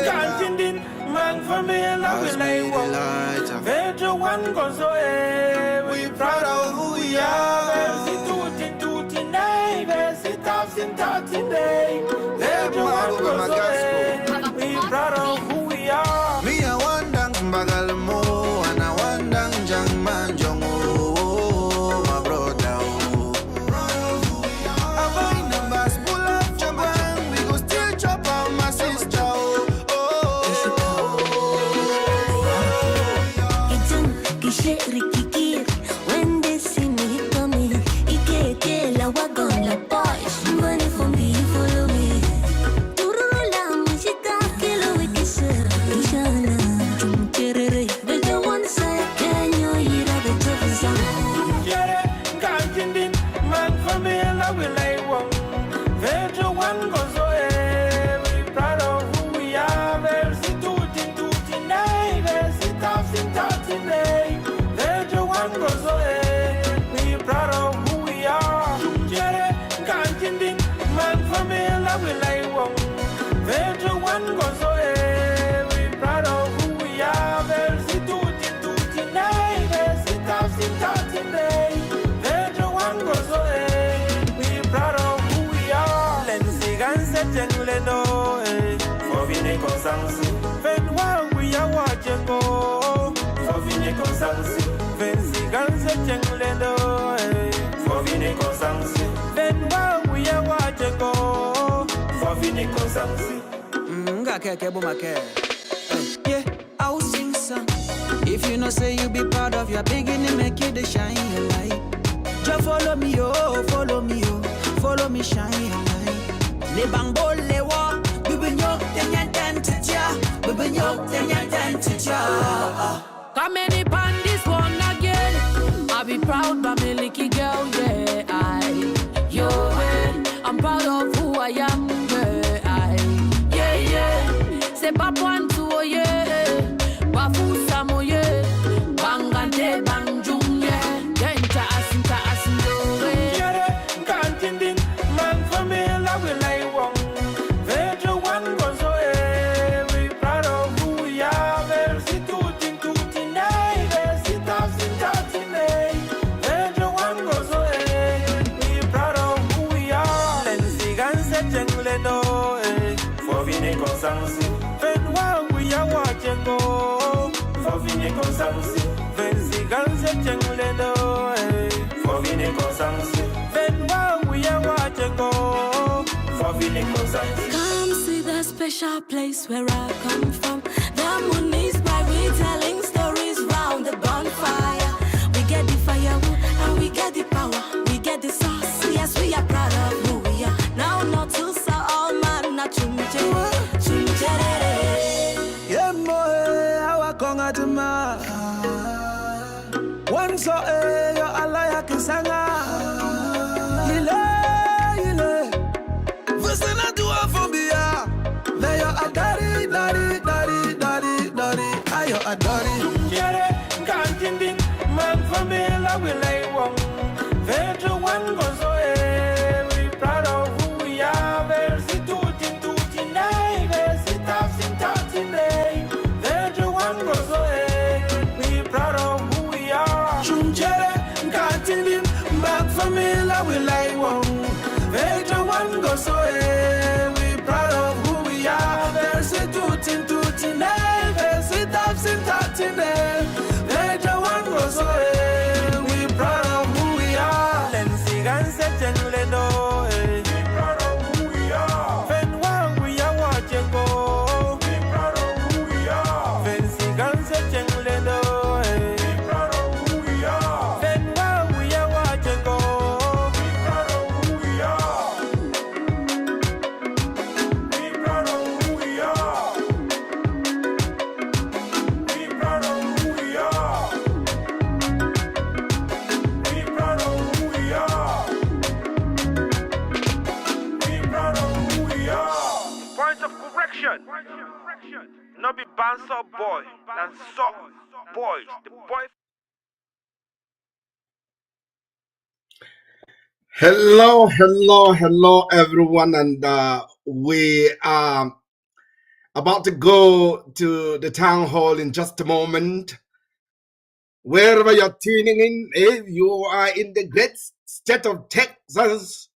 Kanjindin, man for me, love will lay one. Vejo one goes away. We proud of who we are. Tutti, neighbors, sit up, day. Vejo one goes away. We proud of who we are. Me a wandang bagalmo, and a wandang jang man jongo, my brother. I find numbers pull up jabang, we go still chop out my sister. When they see me coming, Ike la wagon la boys, money for me, follow me. Turula musica que lo we kiss, Ishana, Jumperere, but the one side can you hear the Jefferson? Kanjindin, man for me, love will lay one. Vejo one goes away. We proud of who we are. Versi tutti, neighbors, sit up, day. Vejo one goes away. We proud of who we are. Kanjindin, man for me, love will lay one. Vejo one goes away. We proud of who we are. Versi tutti, neighbors, sit up, day. Vejo one goes away. We proud of who we are. Lenzi ganse jengle no, for vine consansi. Ven wa we are watching go, for vine consansi. Venzi ganse jengle no, for vine consansi. Ven wa we are watching go, for vine consansi. Yeah, I'll sing some. If you know say you be proud of your beginning, make you the shine your light. Just follow me, follow me, shine your light. Le bangbo le wa, bibinyo tenya tentja, Come any pan this one again. I'll be proud, by me licky girl, yeah. I'm proud of who I am, yeah. C'est pas point tout, yeah. Bafu samo, yeah. Bangante, bangjung, yeah. Genta asindo, yeah. Kanjindin, man for me, love will lay one. Vejo one goes away. We proud of who we are. Versi tutti, neighbors, sit up, day. Vejo one goes away. We proud of who we are. Lenzi ganse jengle no, for vine consansi. Ven wa we are watching go, for vine consansi. Venzi ganse jengle no, for vine consansi. Ven wa we are watching go, for vine consansi. Come see the special place where I come from. The moon is bright, we telling stories round the bonfire. We get the firewood and we get the power. We get the sauce, yes, we are proud of who we are. Now not to sell all man, not chumchere. Yeah, moe, awa konga tuma. One so yo alaya kisanga. Ile. Vusena tuwa fobia. Leyo adari. Ayo adari. Kanjindin, man for me, love will lay one. Vejo one goes away. We proud of who we are. Versi tutti, neighbors, sit up, day. Vejo one goes away. We proud of who we are. Kanjindin, man for me, love will lay one. Vejo one goes away. We proud of who we are. Versi tutti, neighbors, sit up, day. Vejo one goes away. We proud of who we are. Lenzi ganse jengle no, we proud of who we are. Ven wa we are watching go, we proud of who we are. Venzi ganse jengle no, we proud of who we are. Ven wa we are watching go, we proud of who we are. We proud of who we are. We proud of who we are. We proud of who we are. We proud of who we are. Point of correction. No be bouncer boy, and so boys. The boy. Hello, everyone, and we are About to go to the town hall in just a moment. Wherever you're tuning in, if you are in the great state of Texas,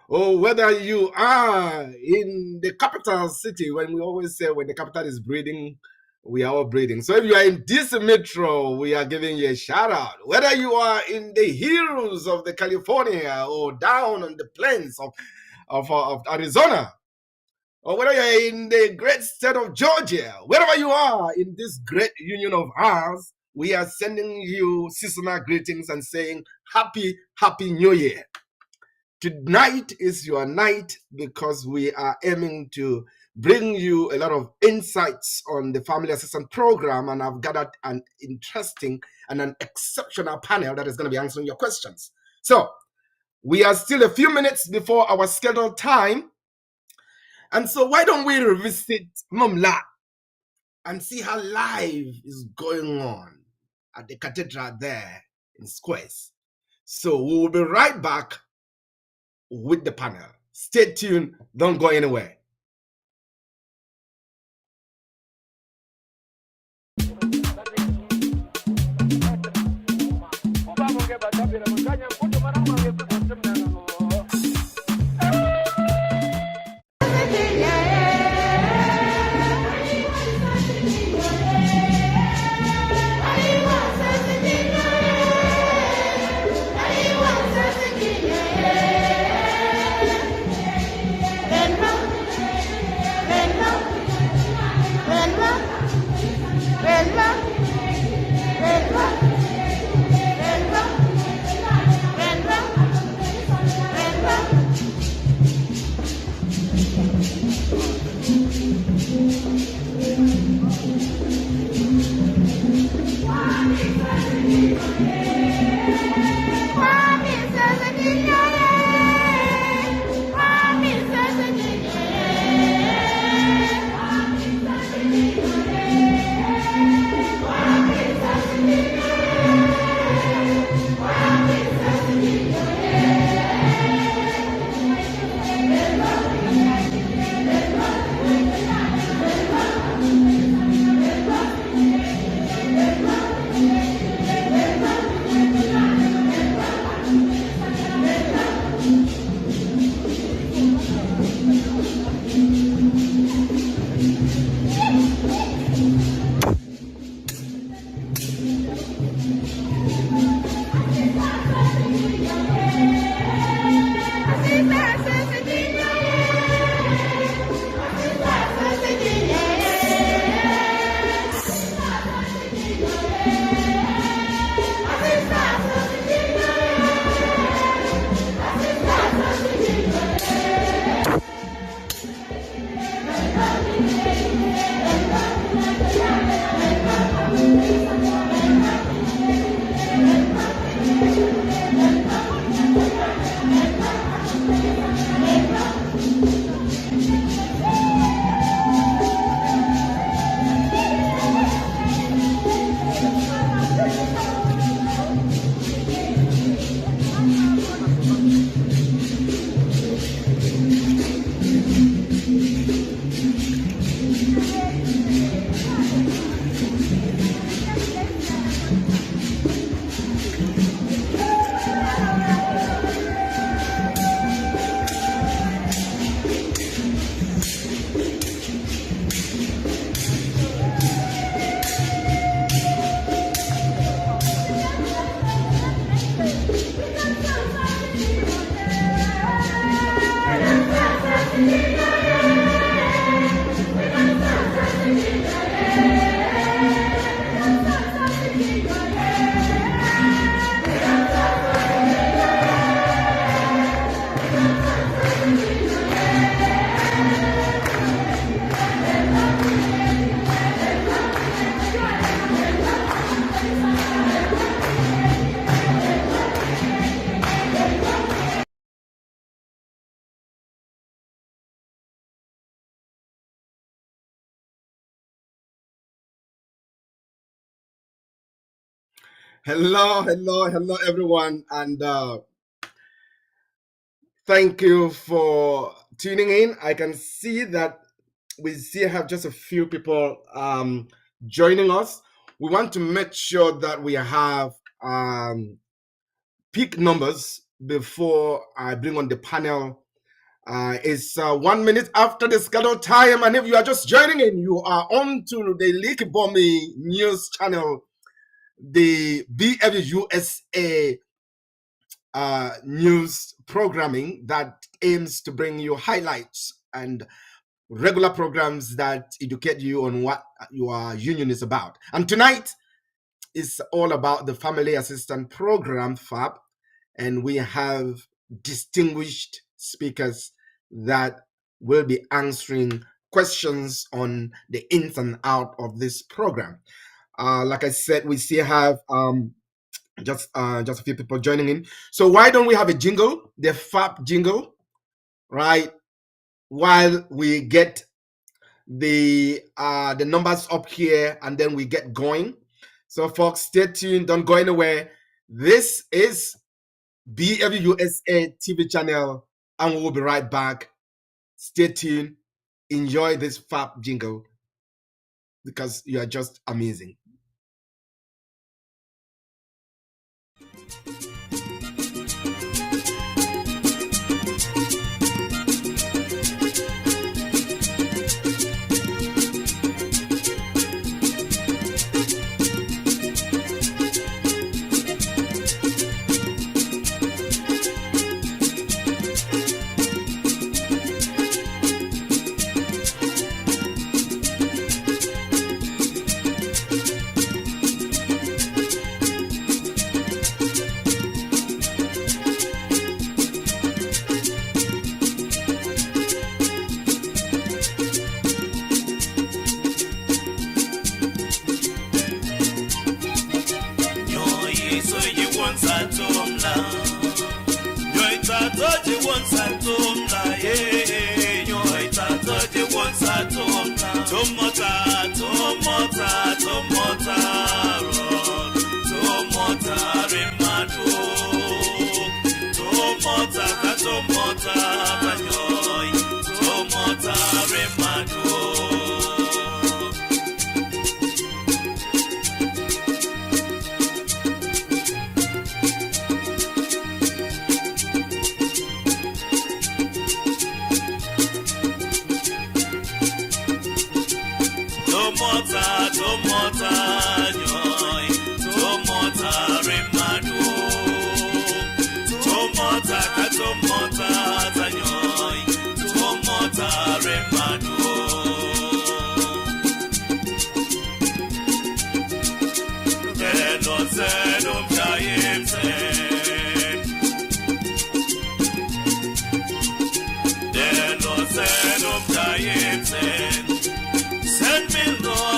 or whether you are in the capital city, when we always say when the capital is breathing, we are all breathing. So if you are in this metro, we are giving you a shout out. Whether you are in the hills of the California or down on the plains of Arizona, or whether you're in the great state of Georgia, wherever you are in this great union of ours, we are sending you seasonal greetings and saying happy New Year. Tonight is your night because we are aiming to bring you a lot of insights on the family assistance program, and I've gathered an interesting and an exceptional panel that is going to be answering your questions. So we are still a few minutes before our scheduled time, and so why don't we revisit Mumla and see how life is going on at the cathedral there in Squares. So we will be right back with the panel. Stay tuned, don't go anywhere. Hello, everyone, and thank you for tuning in. I can see that we still have just a few people joining us. We want to make sure that we have peak numbers before I bring on the panel. It's 1 minute after the scheduled time, and if you are just joining in, you are on to the Leaky Bomby News channel, the BFU-USA news programming that aims to bring you highlights and regular programs that educate you on what your union is about. And tonight is all about the Family Assistance Program, FAP, and we have distinguished speakers that will be answering questions on the ins and out of this program. Like I said, we still have just a few people joining in. So why don't we have a jingle, the FAP jingle, right? While we get the numbers up here and then we get going. So folks, stay tuned, don't go anywhere. This is BFU-USA TV channel, and we'll be right back. Stay tuned, enjoy this FAP jingle because you are just amazing.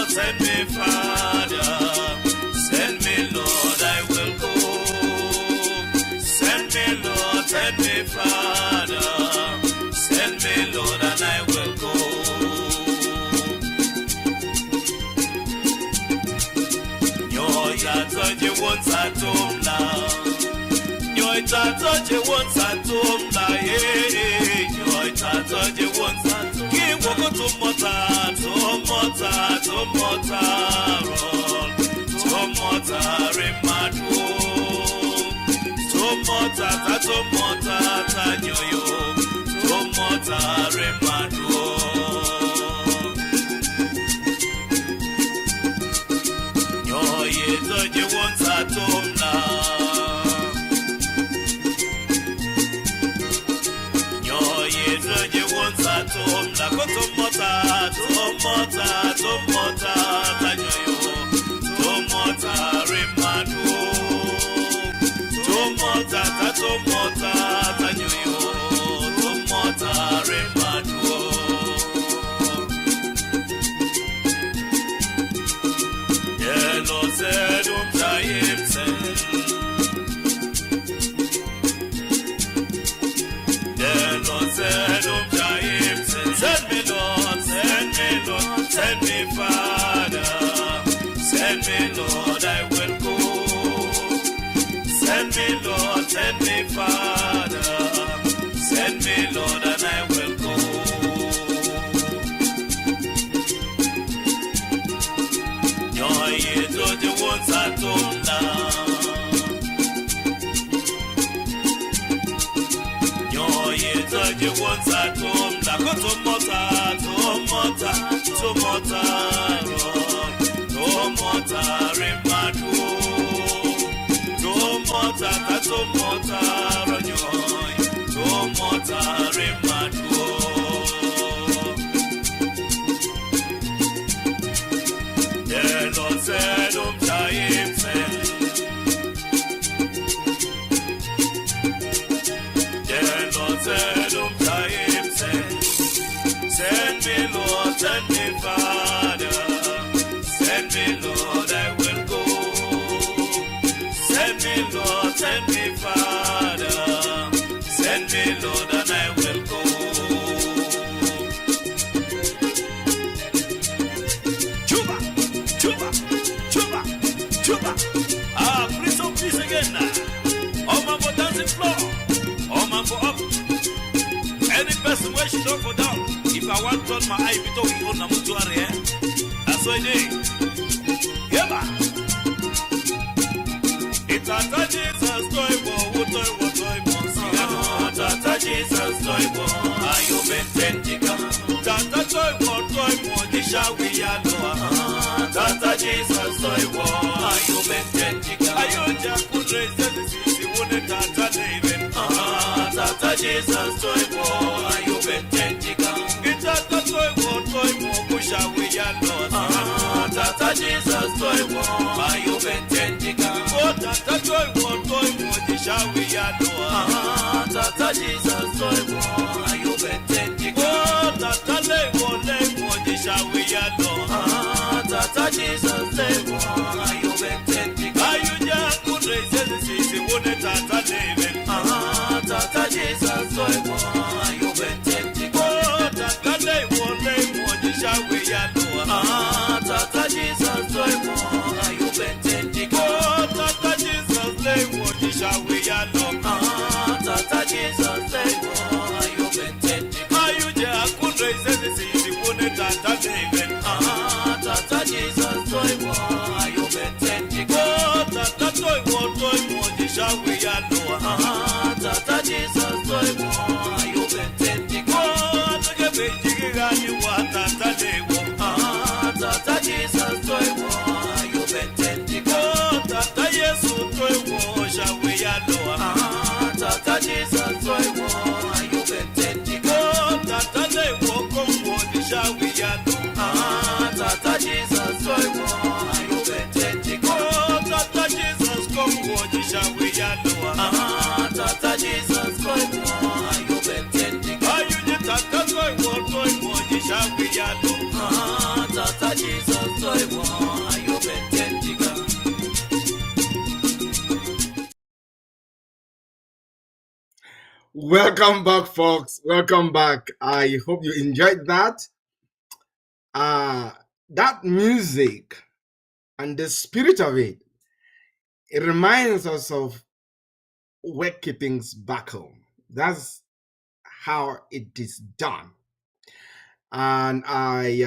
Send me, Father. Send me, Lord, I will go. Send me, Lord, send me, Father. Send me, Lord, and I will go. Nyoitaje wonsatomla. Nyoitaje wonsatomla. Nyoitaje wonsatomla. Kiwoko tumota, tumota, tumota, roll. Tumota remadu. Tumota, tumota, tanyoyo. Tumota remadu. Nyoitaje wonsatomla. Nyoitaje wonsatomla. Tumota, tumota, tumota, tanyoyo. Tumota remadu. Tumota, tanyoyo. Tumota remadu. Send me, Lord, send me, Father. Send me, Lord, I will go. Send me, Lord, send me, Father. Send me, Lord, and I will go. Chuba, chuba, chuba, chuba. Prince of Peace again now. All man for dancing floor. All man for up. Any person where she don't go down. If I want to turn my eye, we don't own a mutuari, eh? That's what it is. Yeba. It's a Jesus, toy, toy, Tata Jesus, toy, are you bententica? Tata toy, Disha, we are loa. Tata Jesus, toy, are you bententica? Are you just put raisins, you wouldn't Tata David? Tata Jesus, toy, are you bententica? Tata toy, Pusha, we are loa. Tata Jesus, toy, are you bententica? Tata toy, Disha, we are loa. Tata Jesus, toy, are you bententica? Tata lego, Disha, we are loa. Tata Jesus, are you bententica? Are you just good raisins, you wouldn't Tata David? Tata Jesus, toy, are you bententica? Tata lego, Disha, we are loa. Tata Jesus, toy, are you bententica? Tata Jesus, Disha, we are loa. Tata Jesus, are you bententica? Are you just good raisins, you wouldn't Tata David? Tata Jesus, toy, are you bententica? Tata toy, Disha, we are loa. Tata Jesus, toy, are you bententica? Tata Jesus, toy, are you bententica? Tata Yesu, toy, shall we are loa. Tata Jesus, toy, are you bententica? Tata they walk on board, shall we are loa. Tata Jesus, toy, are you bententica? Tata Jesus, come board, shall we are loa. Tata Jesus, toy, are you bententica? Are you the Tata toy, shall we are loa. Tata Jesus, toy, are you bententica? Welcome back, folks. Welcome back. I hope you enjoyed that. That music and the spirit of it, it reminds us of working things back home. That's how it is done. And I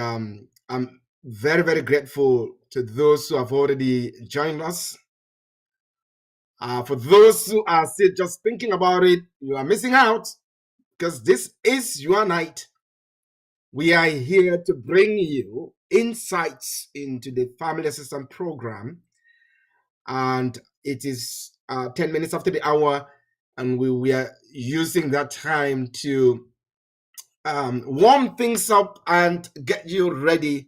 am very, very grateful to those who have already joined us. For those who are still just thinking about it, you are missing out, because this is your night. We are here to bring you insights into the family assistance program, and it is 10 minutes after the hour, and we are using that time to warm things up and get you ready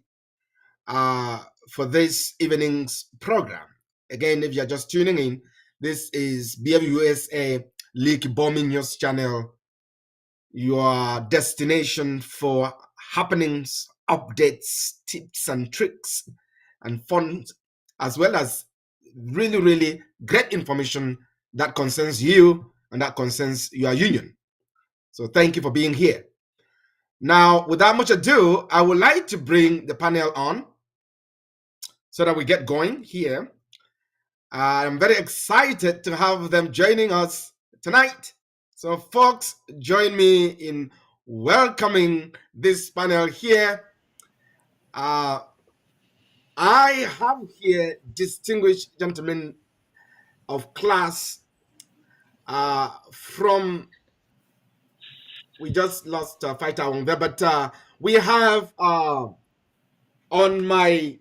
for this evening's program. Again, if you're just tuning in, this is BFU-USA Leak Bombing News Channel, your destination for happenings, updates, tips and tricks, and fun, as well as really, really great information that concerns you and that concerns your union. So thank you for being here. Now, without much ado, I would like to bring the panel on so that we get going here. I'm very excited to have them joining us tonight. So, folks, join me in welcoming this panel here. I have here distinguished gentlemen of class from we just lost Fight Town there, but we have on my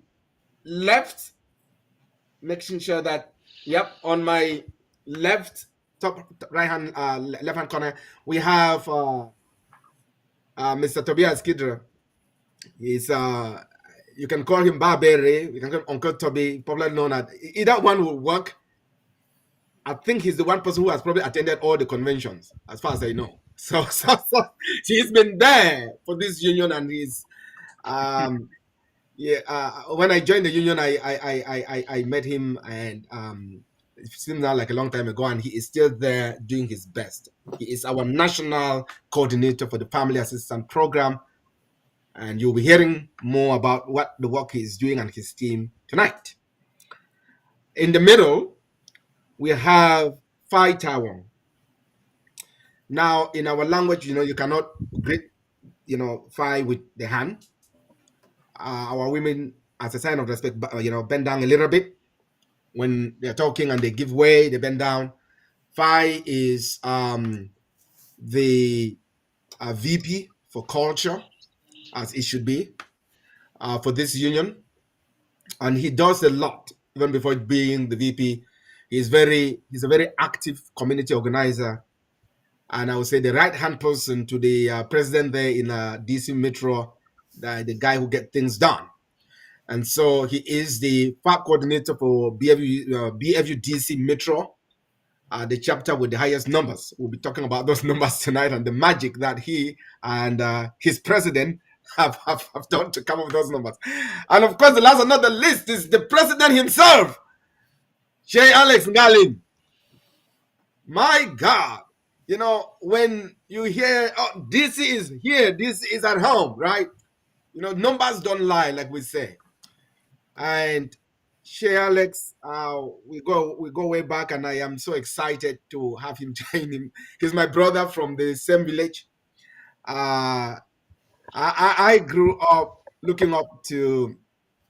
left, making sure that, yep, on my left, top right hand, left hand corner, we have Mr. Tobias Kidra. He's you can call him Barbary, you can call him Uncle Toby, probably known as either one will work. I think he's the one person who has probably attended all the conventions, as far as I know. So he's been there for this union, and he's yeah. When I joined the union, I met him, and it seems now like a long time ago, and he is still there doing his best. He is our national coordinator for the Family Assistance Program, and you'll be hearing more about what the work he's doing and his team tonight. In the middle, we have Phi Taiwan. Now, in our language, you cannot greet, Phi with the hand. Our women, as a sign of respect, bend down a little bit when they're talking, and they give way, they bend down. Phi is the VP for culture, as it should be, for this union, and he does a lot even before being the VP. He's a very active community organizer, and I would say the right hand person to the president there in DC Metro, the guy who gets things done. And so he is the FAP coordinator for BFU DC Metro, the chapter with the highest numbers. We'll be talking about those numbers tonight and the magic that he and his president have done to come up with those numbers. And of course, the last but not the least is the president himself, Shay Alex Ngalin. My God, when you hear, oh, DC is here, DC is at home, right? Numbers don't lie, like we say. And Shay Alex, we go way back, and I am so excited to have him join him. He's my brother from the same village. I grew up looking up to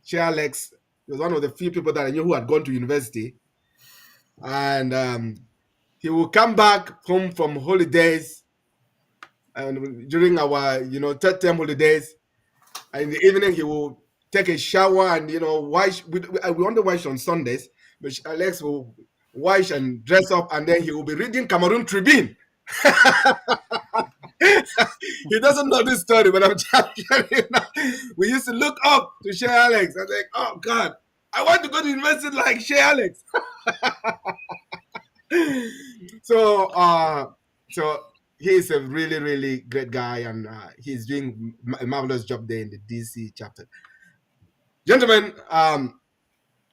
Shay Alex. He was one of the few people that I knew who had gone to university, and he will come back home from holidays, and during our third term holidays, and in the evening he will take a shower and wash. We only wash on Sundays, but Alex will wash and dress up, and then he will be reading Cameroon Tribune. He doesn't know this story, but I'm telling you now. We used to look up to Shay Alex. I was like, oh God, I want to go to university like Shay Alex. So he is a really, really great guy, and he's doing a marvelous job there in the DC chapter. Gentlemen,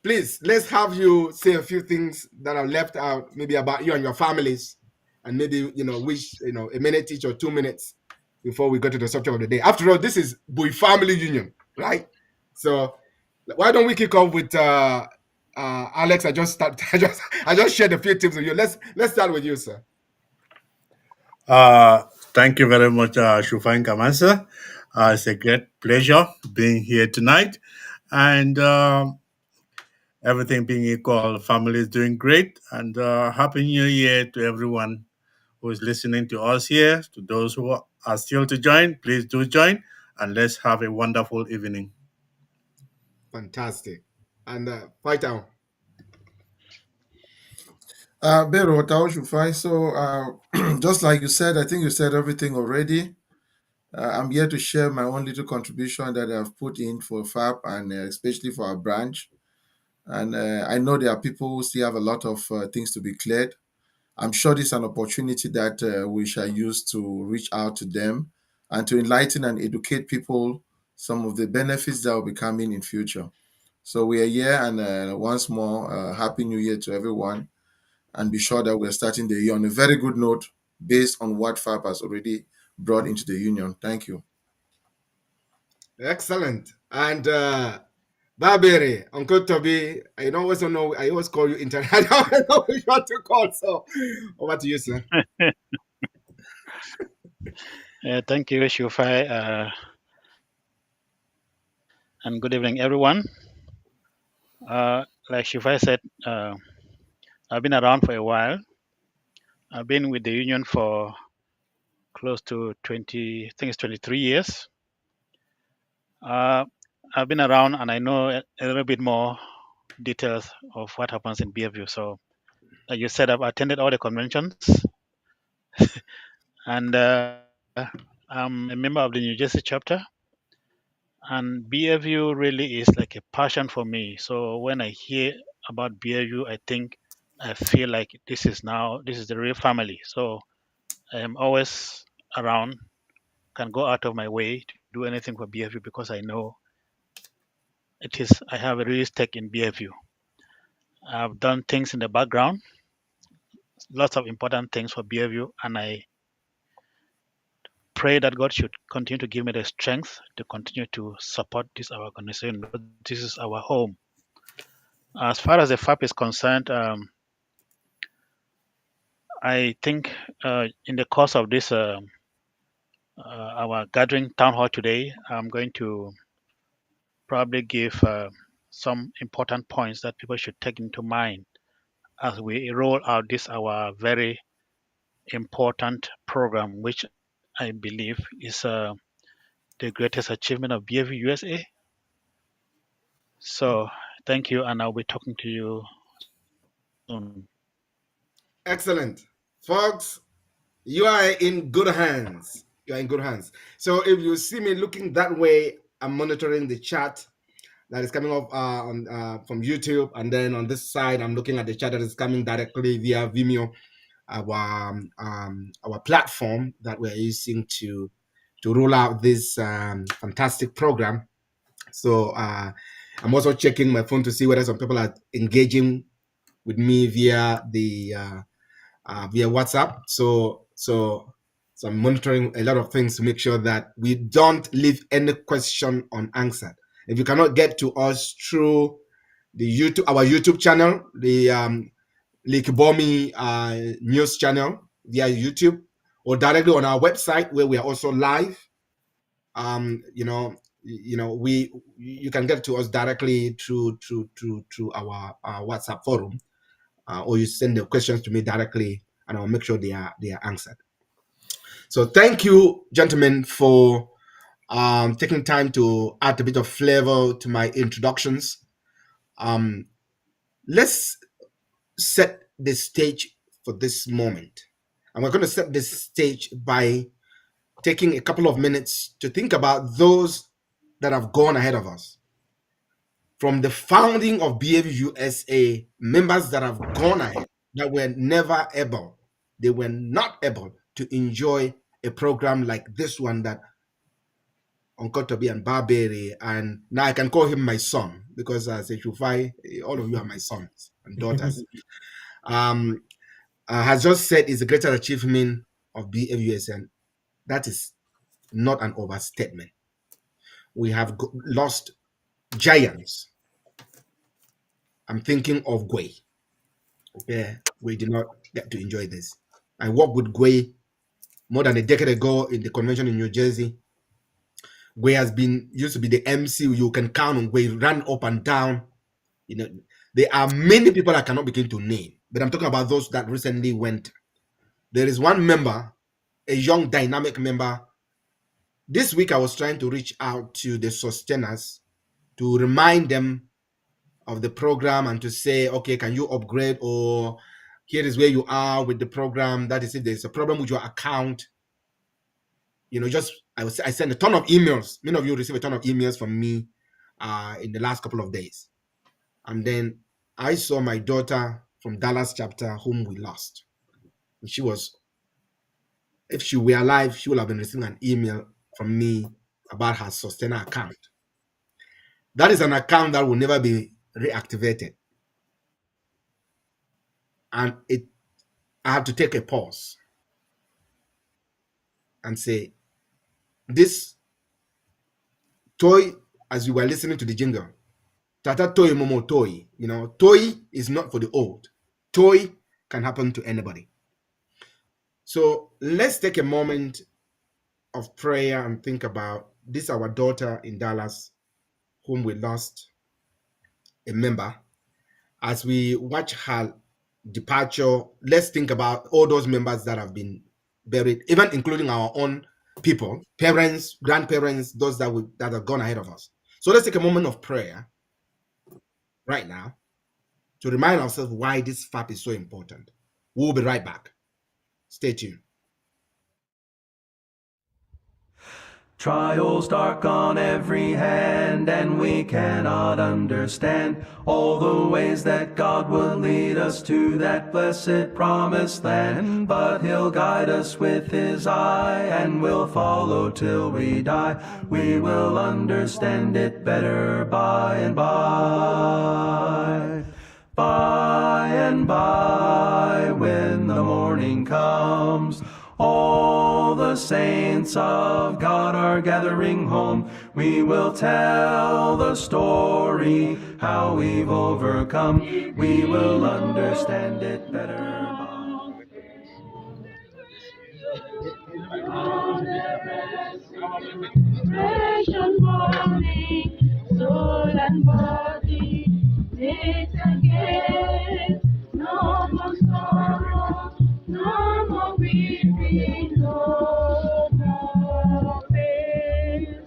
please, let's have you say a few things that are left out, maybe about you and your families, and maybe, wish, a minute each or 2 minutes before we go to the subject of the day. After all, this is Bui Family Union, right? So why don't we kick off with Alex? I just shared a few tips with you. Let's start with you, sir. Thank you very much, Shufan Kamasa. It's a great pleasure being here tonight. And everything being equal, family is doing great. And Happy New Year to everyone who is listening to us here. To those who are still to join, please do join. And let's have a wonderful evening. Fantastic. And Fight Town. Bero, Shufai. So, just like you said, I think you said everything already. I'm here to share my own little contribution that I've put in for FAP and especially for our branch. And I know there are people who still have a lot of things to be cleared. I'm sure this is an opportunity that we shall use to reach out to them and to enlighten and educate people some of the benefits that will be coming in future. So we are here, and once more, Happy New Year to everyone. And be sure that we're starting the year on a very good note based on what FAP has already brought into the union. Thank you. Excellent. And Barbary, Uncle Toby, I always don't know. I always call you internet. I don't know which one to call. So over to you, sir. Thank you, Shufai, and good evening, everyone. Like Shufai said, I've been around for a while. I've been with the union for close to 20, I think it's 23 years. I've been around and I know a little bit more details of what happens in BFU. So, like you said, I've attended all the conventions, and I'm a member of the New Jersey chapter. And BFU really is like a passion for me. So when I hear about BFU, I feel like this is the real family. So I am always around, can go out of my way to do anything for BFU because I know I have a real stake in BFU. I've done things in the background, lots of important things for BFU, and I pray that God should continue to give me the strength to continue to support this our organization. This is our home. As far as the FAP is concerned, I think in the course of this our gathering town hall today, I'm going to probably give some important points that people should take into mind as we roll out this our very important program, which I believe is the greatest achievement of BFU-USA. So thank you, and I'll be talking to you soon. Excellent. Folks, you are in good hands. You are in good hands. So if you see me looking that way, I'm monitoring the chat that is coming up from YouTube, and then on this side, I'm looking at the chat that is coming directly via Vimeo, our platform that we're using to roll out this fantastic program. So I'm also checking my phone to see whether some people are engaging with me via the via WhatsApp. So I'm monitoring a lot of things to make sure that we don't leave any question unanswered. If you cannot get to us through our YouTube channel, the Likibomi news channel via YouTube, or directly on our website where we are also live, you can get to us directly through our WhatsApp forum, or you send the questions to me directly, and I'll make sure they are answered. So thank you, gentlemen, for taking time to add a bit of flavor to my introductions. Let's set the stage for this moment. And we're going to set this stage by taking a couple of minutes to think about those that have gone ahead of us. From the founding of BFU-USA, members that have gone ahead that were not able to enjoy a program like this one that Uncle Toby and Barbary, and now I can call him my son because as a Shufai, all of you are my sons and daughters. Has just said is the greatest achievement of BFU-USA, and that is not an overstatement. We have lost giants. I'm thinking of Gwe. Okay, we did not get to enjoy this. I worked with Gwe more than a decade ago in the convention in New Jersey. Gwe used to be the MC. You can count on Gwe, ran up and down. There are many people I cannot begin to name, but I'm talking about those that recently went. There is one member, a young dynamic member. This week I was trying to reach out to the sustainers to remind them of the program and to say, okay, can you upgrade, or here is where you are with the program. That is, if there's a problem with your account, I sent a ton of emails. Many of you receive a ton of emails from me in the last couple of days. And then I saw my daughter from Dallas chapter, whom we lost. And if she were alive, she would have been receiving an email from me about her sustainer account. That is an account that will never be reactivated. And I had to take a pause and say, this toy, as we were listening to the jingle, Tata toy momo toy, toy is not for the old. Toy can happen to anybody. So let's take a moment of prayer and think about this, our daughter in Dallas, whom we lost, a member. As we watch her departure, let's think about all those members that have been buried, even including our own people, parents, grandparents, those that have gone ahead of us. So let's take a moment of prayer right now to remind ourselves why this FAP is so important. We'll be right back. Stay tuned. Trials dark on every hand, and we cannot understand all the ways that God will lead us to that blessed promised land. But He'll guide us with His eye, and we'll follow till we die. We will understand it better by and by. By and by, when the morning comes, all the saints of God are gathering home. We will tell the story, how we've overcome. We will understand it better. Fresh and morning, soul and body, knit again. No more sorrow, no more weeping, no more pain.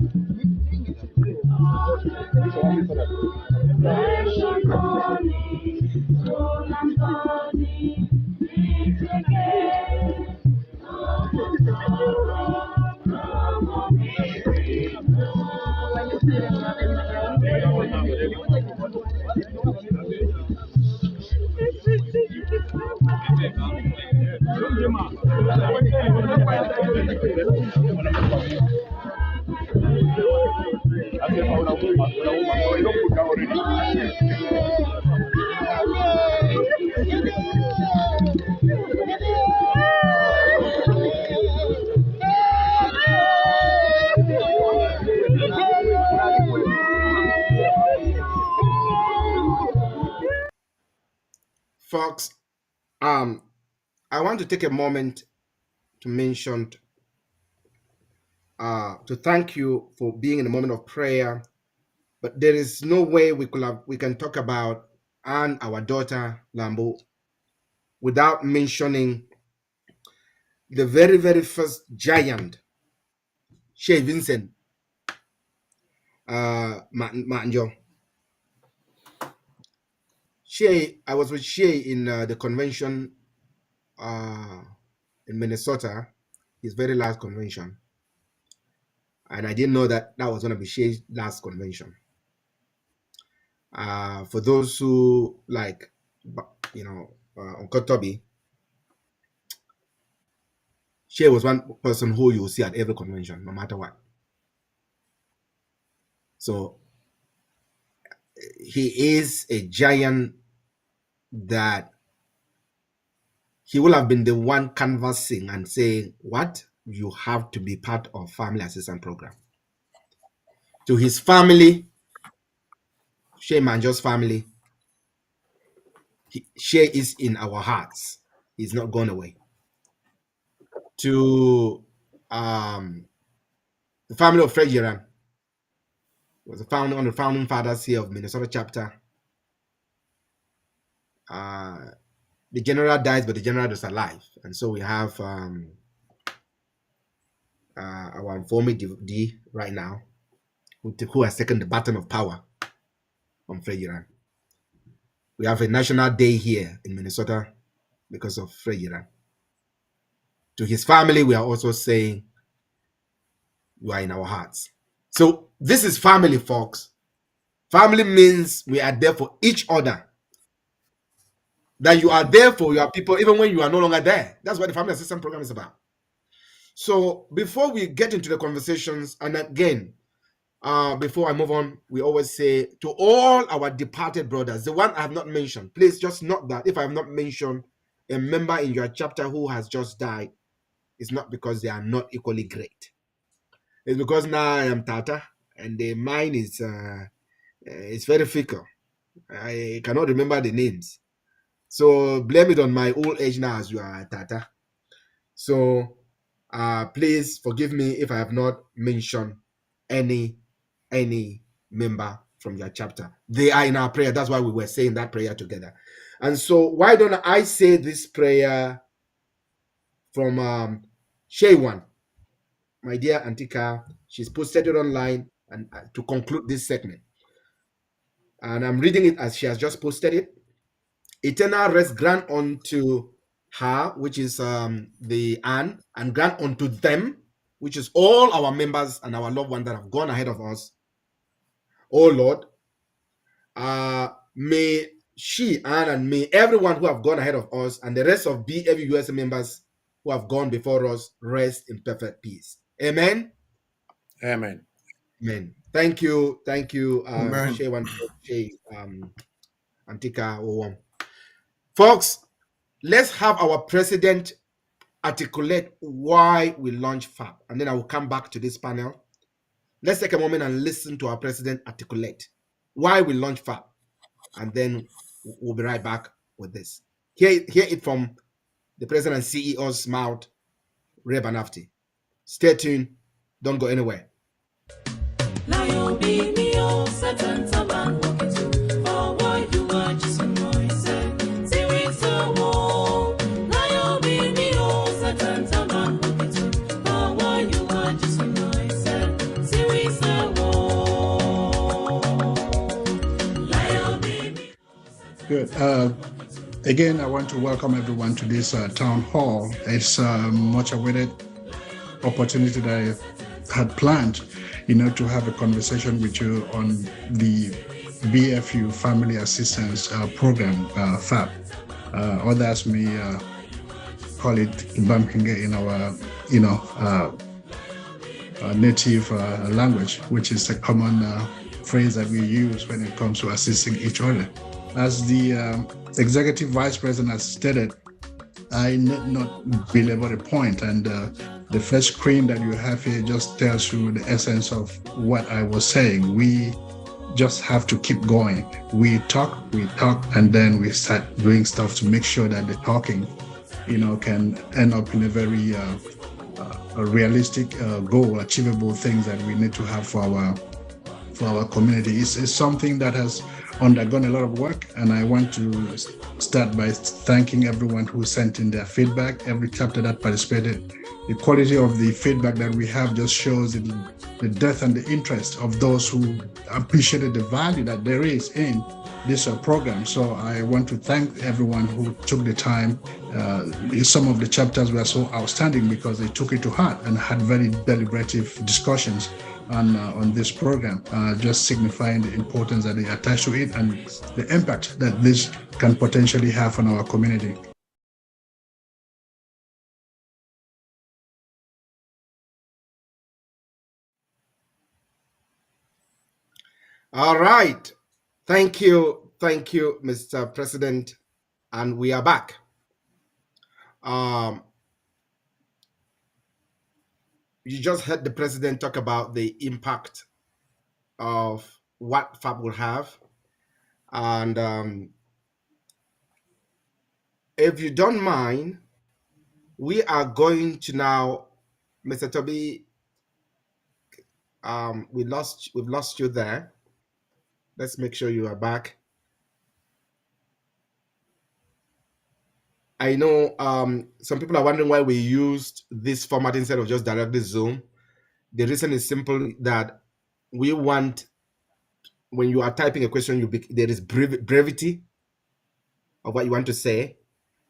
Fresh and morning, soul and body, knit again. No more sorrow, no more weeping, Folks, I want to take a moment to mention, to thank you for being in a moment of prayer. But there is no way we can talk about Anne, our daughter, Lambo, without mentioning the very, very first giant, Shea Vincent Manjo. I was with Shea in the convention in Minnesota, his very last convention. And I didn't know that was going to be Shea's last convention. For those who like, Uncle Toby, Shea was one person who you will see at every convention, no matter what. So he is a giant that he will have been the one canvassing and saying, what? You have to be part of family assistance program. To his family, Shea Manjo's family, Shea is in our hearts. He's not gone away. To the family of Fred Geran, was one of the founding fathers here of Minnesota chapter. The general dies, but the general is alive. And so we have our informer D right now, who has taken the baton of power from Fred Geran. We have a national day here in Minnesota because of Fred Geran. To his family, we are also saying, you are in our hearts. So this is family, folks. Family means we are there for each other. That you are there for your people even when you are no longer there. That's what the family assistance program is about. So before we get into the conversations, and again, before I move on, we always say to all our departed brothers, the one I have not mentioned, please just note that if I have not mentioned a member in your chapter who has just died, it's not because they are not equally great. It's because now I am Tata and the mind is it's very fickle. I cannot remember the names. So blame it on my old age now as you are Tata. So please forgive me if I have not mentioned any member from your chapter. They are in our prayer. That's why we were saying that prayer together. And so why don't I say this prayer from Shaywan, my dear Antika, she's posted it online and to conclude this segment. And I'm reading it as she has just posted it. Eternal rest grant unto her, which is the Anne, and grant unto them, which is all our members and our loved ones that have gone ahead of us. Oh Lord, may she, Anne, and may everyone who have gone ahead of us and the rest of BFU-USA members who have gone before us rest in perfect peace. Amen. Amen. Amen. Thank you, Amen. Antika. Folks, let's have our president articulate why we launch FAP, and then I will come back to this panel. Let's take a moment and listen to our president articulate why we launch FAP, and then we'll be right back with this. Hear it from the president and CEO's mouth, Reb Anafti. Stay tuned. Don't go anywhere. Good. Again, I want to welcome everyone to this town hall. It's a much awaited opportunity that I had planned, to have a conversation with you on the BFU Family Assistance Program, FAP. Others may call it Bamkinge in our, native language, which is a common phrase that we use when it comes to assisting each other. As the Executive Vice President has stated, I need not belabor the point, and the first screen that you have here just tells you the essence of what I was saying. We just have to keep going. We talk, and then we start doing stuff to make sure that the talking, can end up in a very a realistic goal, achievable things that we need to have for our community. It's something that has undergone a lot of work, and I want to start by thanking everyone who sent in their feedback, every chapter that participated. The quality of the feedback that we have just shows the depth and the interest of those who appreciated the value that there is in this program. So I want to thank everyone who took the time. Some of the chapters were so outstanding because they took it to heart and had very deliberative discussions on this program, just signifying the importance that they attach to it and the impact that this can potentially have on our community. All right. Thank you, Mr. President. And we are back. You just heard the president talk about the impact of what FAP will have. And if you don't mind, we are going to now, Mr. Toby, we've lost you there. Let's make sure you are back. I know some people are wondering why we used this format instead of just directly Zoom. The reason is simple, that we want, when you are typing a question, there is brevity of what you want to say.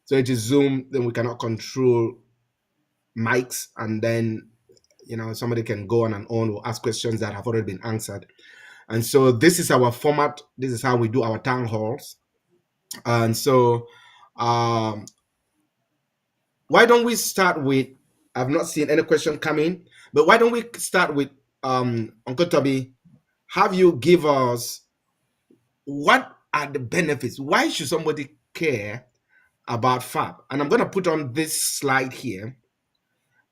So it is Zoom, then we cannot control mics, and then somebody can go on and on or ask questions that have already been answered. And so this is our format. This is how we do our town halls. And so why don't we start with, I've not seen any question coming, but why don't we start with Uncle Toby, have you give us what are the benefits? Why should somebody care about FAP? And I'm going to put on this slide here,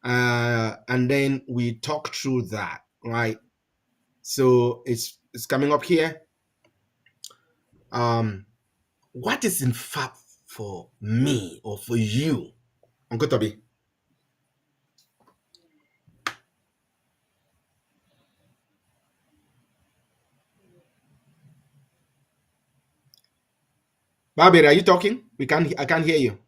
and then we talk through that, right? So it's coming up here. What is in FAP for me or for you, Uncle Toby? Barbie, are you talking? I can't hear you.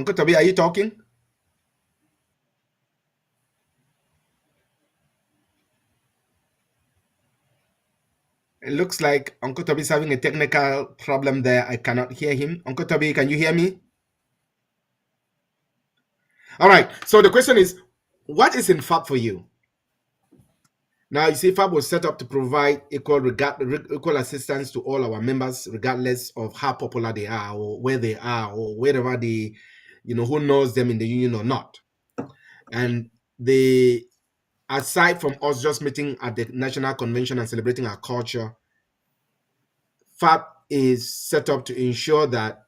Uncle Toby, are you talking? It looks like Uncle Toby is having a technical problem there. I cannot hear him. Uncle Toby, can you hear me? All right. So the question is, what is in FAP for you? Now, you see, FAP was set up to provide equal assistance to all our members, regardless of how popular they are or where they are or wherever they, who knows them in the union or not. And aside from us just meeting at the national convention and celebrating our culture, FAP is set up to ensure that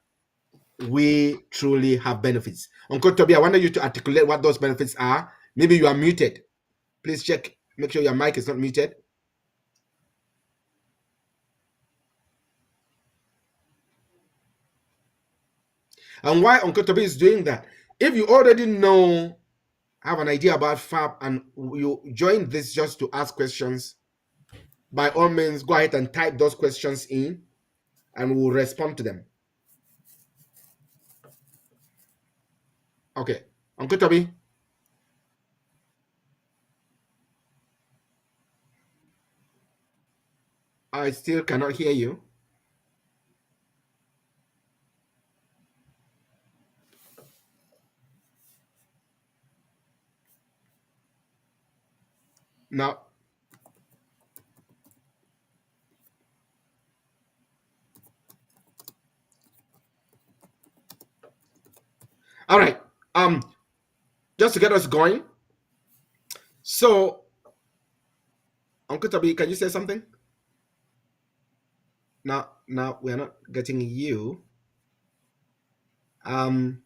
we truly have benefits. Uncle Toby, I wanted you to articulate what those benefits are. Maybe you are muted. Please check, make sure your mic is not muted. And why Uncle Toby is doing that? If you already have an idea about FAP and you join this just to ask questions, by all means, go ahead and type those questions in and we'll respond to them. Okay, Uncle Toby. I still cannot hear you. Now, all right. Just to get us going. So, Uncle Toby, can you say something? Now we are not getting you. Mr.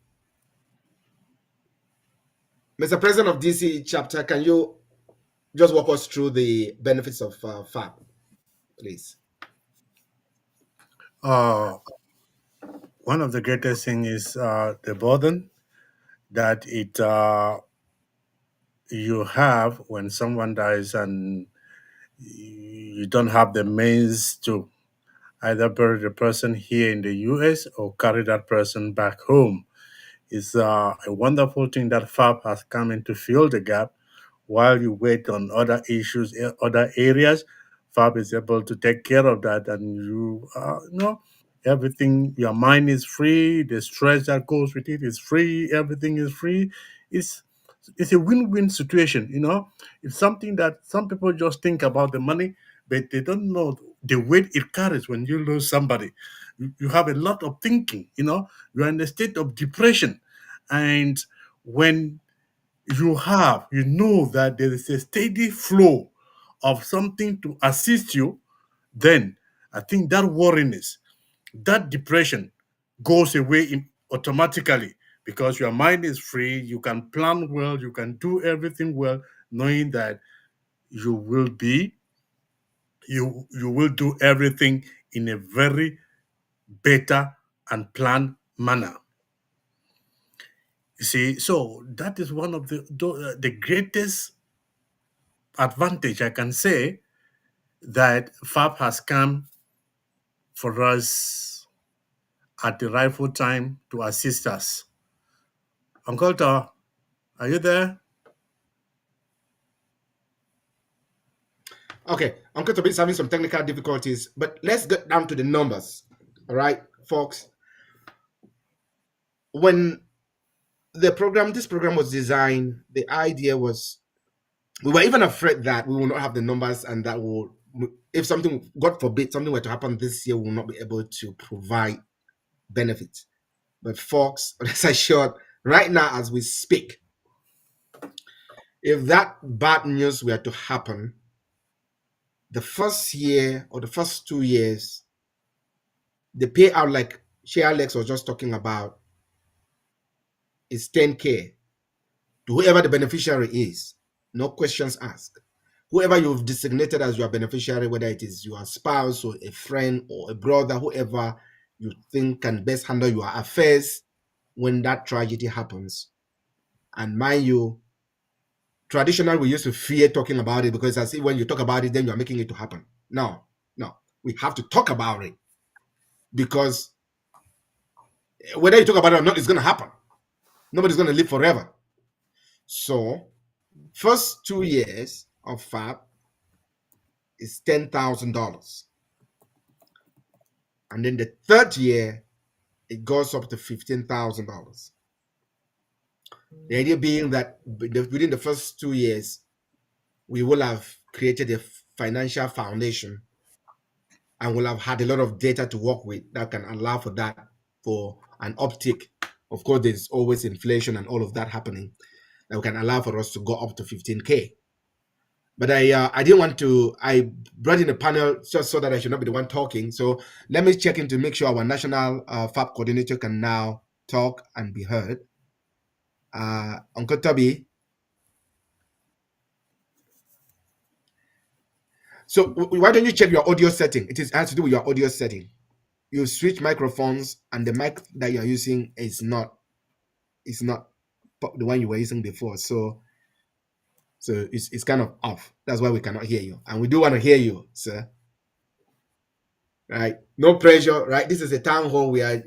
President of DC chapter, can you just walk us through the benefits of FAP, please? One of the greatest things is the burden that you have when someone dies and you don't have the means to either bury the person here in the US or carry that person back home. It's a wonderful thing that FAP has come in to fill the gap while you wait on other issues, other areas. FAP is able to take care of that, and everything. Your mind is free. The stress that goes with it is free. Everything is free. It's a win-win situation. It's something that some people just think about the money, but they don't know the weight it carries when you lose somebody. You have a lot of thinking. You're in a state of depression, and when you know that there is a steady flow of something to assist you, then I think that worriness, that depression goes away automatically because your mind is free, you can plan well, you can do everything well, knowing that you will do everything in a very better and planned manner. You see, so that is one of the greatest advantage I can say that FAP has come for us at the rightful time to assist us. Uncle Ta, are you there? Okay, Uncle Toby is having some technical difficulties, but let's get down to the numbers. All right, folks. When this program was designed, the idea was we were even afraid that we will not have the numbers and that if something, God forbid, something were to happen this year, we will not be able to provide benefits. But folks, rest assured, right now as we speak, if that bad news were to happen, the first year or the first 2 years, the payout, like Shea Alex was just talking about, is 10K to whoever the beneficiary is. No questions asked. Whoever you've designated as your beneficiary, whether it is your spouse or a friend or a brother, whoever you think can best handle your affairs when that tragedy happens. And mind you, traditionally we used to fear talking about it because as if when you talk about it, then you're making it to happen. No, we have to talk about it because whether you talk about it or not, it's going to happen. Nobody's going to live forever. So, first 2 years of FAP is $10,000. And then the third year, it goes up to $15,000. The idea being that within the first 2 years, we will have created a financial foundation and will have had a lot of data to work with that can allow for that, for an uptick. Of course, there's always inflation and all of that happening that can allow for us to go up to 15K. But I didn't want to, I brought in a panel just so that I should not be the one talking. So let me check in to make sure our national FAP coordinator can now talk and be heard. Uncle Toby. So why don't you check your audio setting? It has to do with your audio setting. You switch microphones and the mic that you're using is not the one you were using before. So it's kind of off. That's why we cannot hear you. And we do want to hear you, sir. Right? No pressure, right? This is a town hall. We are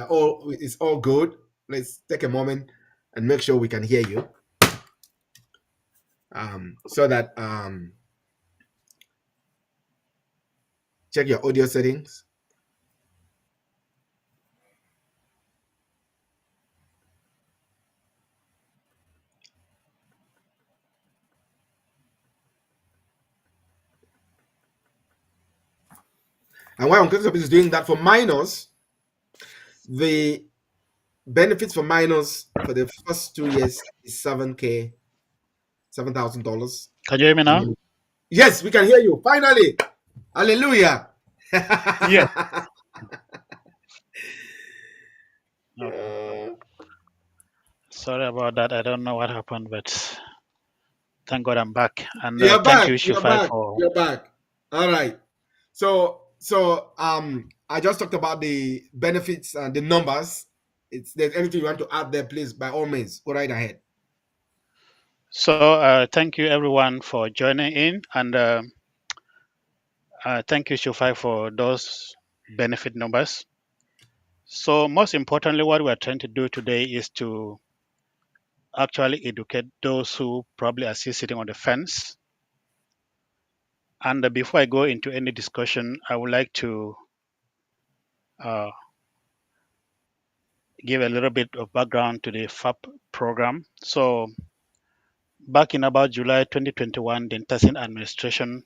all, it's all good. Let's take a moment and make sure we can hear you. So that check your audio settings. And why Uncle is doing that for minors, the benefits for minors for the first 2 years is $7,000. Can you hear me now? Yes, we can hear you. Finally. Hallelujah. Yeah. Sorry about that. I don't know what happened, but thank God I'm back. And You're thank back. you, You're Shufai, back. for You're back. All right. So I just talked about the benefits and the numbers. If there's anything you want to add there, please, by all means, go right ahead. So thank you everyone for joining in, and thank you, Shufai, for those benefit numbers. So most importantly, what we're trying to do today is to actually educate those who probably are still sitting on the fence. And before I go into any discussion, I would like to give a little bit of background to the FAP program. So back in about July 2021, the Intasin administration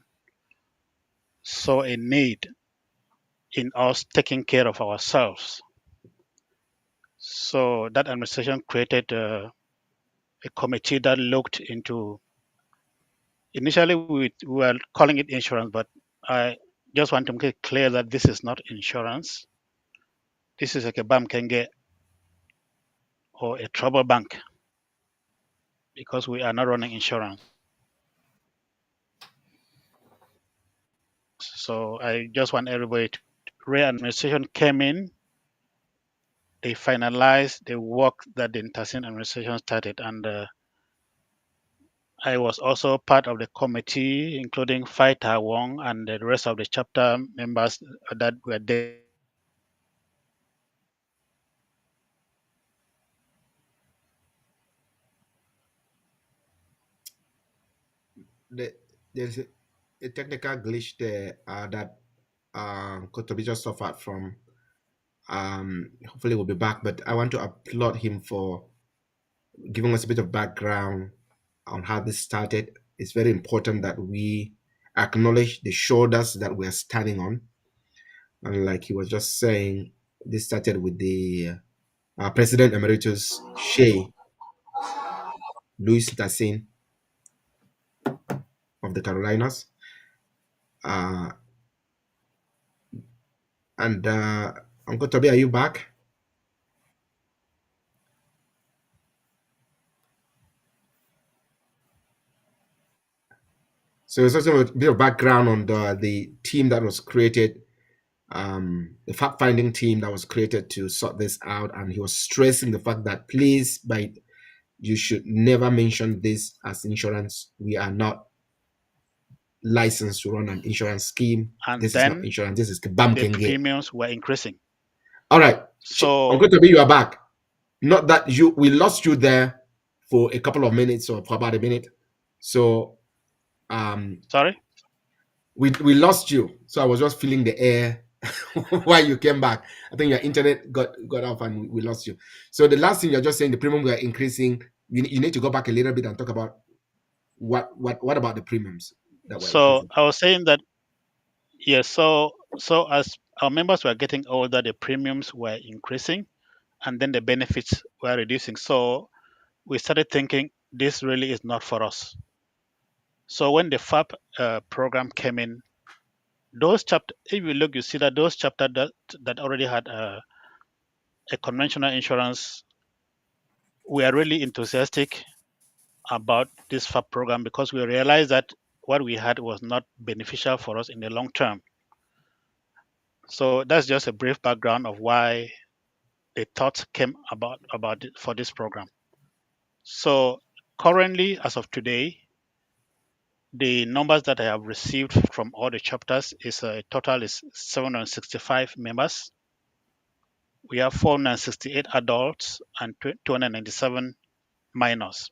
saw a need in us taking care of ourselves. So that administration created a committee that looked into, initially we were calling it insurance, but I just want to make it clear that this is not insurance. This is like a Bamkenge or a trouble bank, because we are not running insurance. So I just want everybody to, re-administration came in, they finalized the work that the Intasin administration started, and I was also part of the committee, including Phai Ta Wong and the rest of the chapter members that were there. There's a technical glitch there that Kotobi just suffered from. Hopefully we'll be back, but I want to applaud him for giving us a bit of background on how this started. It's very important that we acknowledge the shoulders that we're standing on. And like he was just saying, this started with the President Emeritus Shea Louis Tassin of the Carolinas. And Uncle Toby, are you back? So it's also a bit of background on the team that was created, the fact-finding team that was created to sort this out. And he was stressing the fact that please, you should never mention this as insurance. We are not licensed to run an insurance scheme. And this then is not insurance. This is the Kibam Kenge. premiums were increasing. All right. So Uncle Toby, you are back. Not that we lost you there for a couple of minutes or for about a minute. So Sorry? we lost you. So I was just feeling the air while you came back. I think your internet got off and we lost you. So the last thing you're just saying, the premium we are increasing. You need to go back a little bit and talk about what about the premiums that we're So increasing. I was saying that, yes, so as our members were getting older, the premiums were increasing and then the benefits were reducing. So we started thinking this really is not for us. So when the FAP program came in, those chapters, if you look, you see that those chapters that already had a conventional insurance, we are really enthusiastic about this FAP program because we realized that what we had was not beneficial for us in the long term. So that's just a brief background of why the thoughts came about it for this program. So currently, as of today, the numbers that I have received from all the chapters is a total is 765 members. We have 468 adults and 297 minors.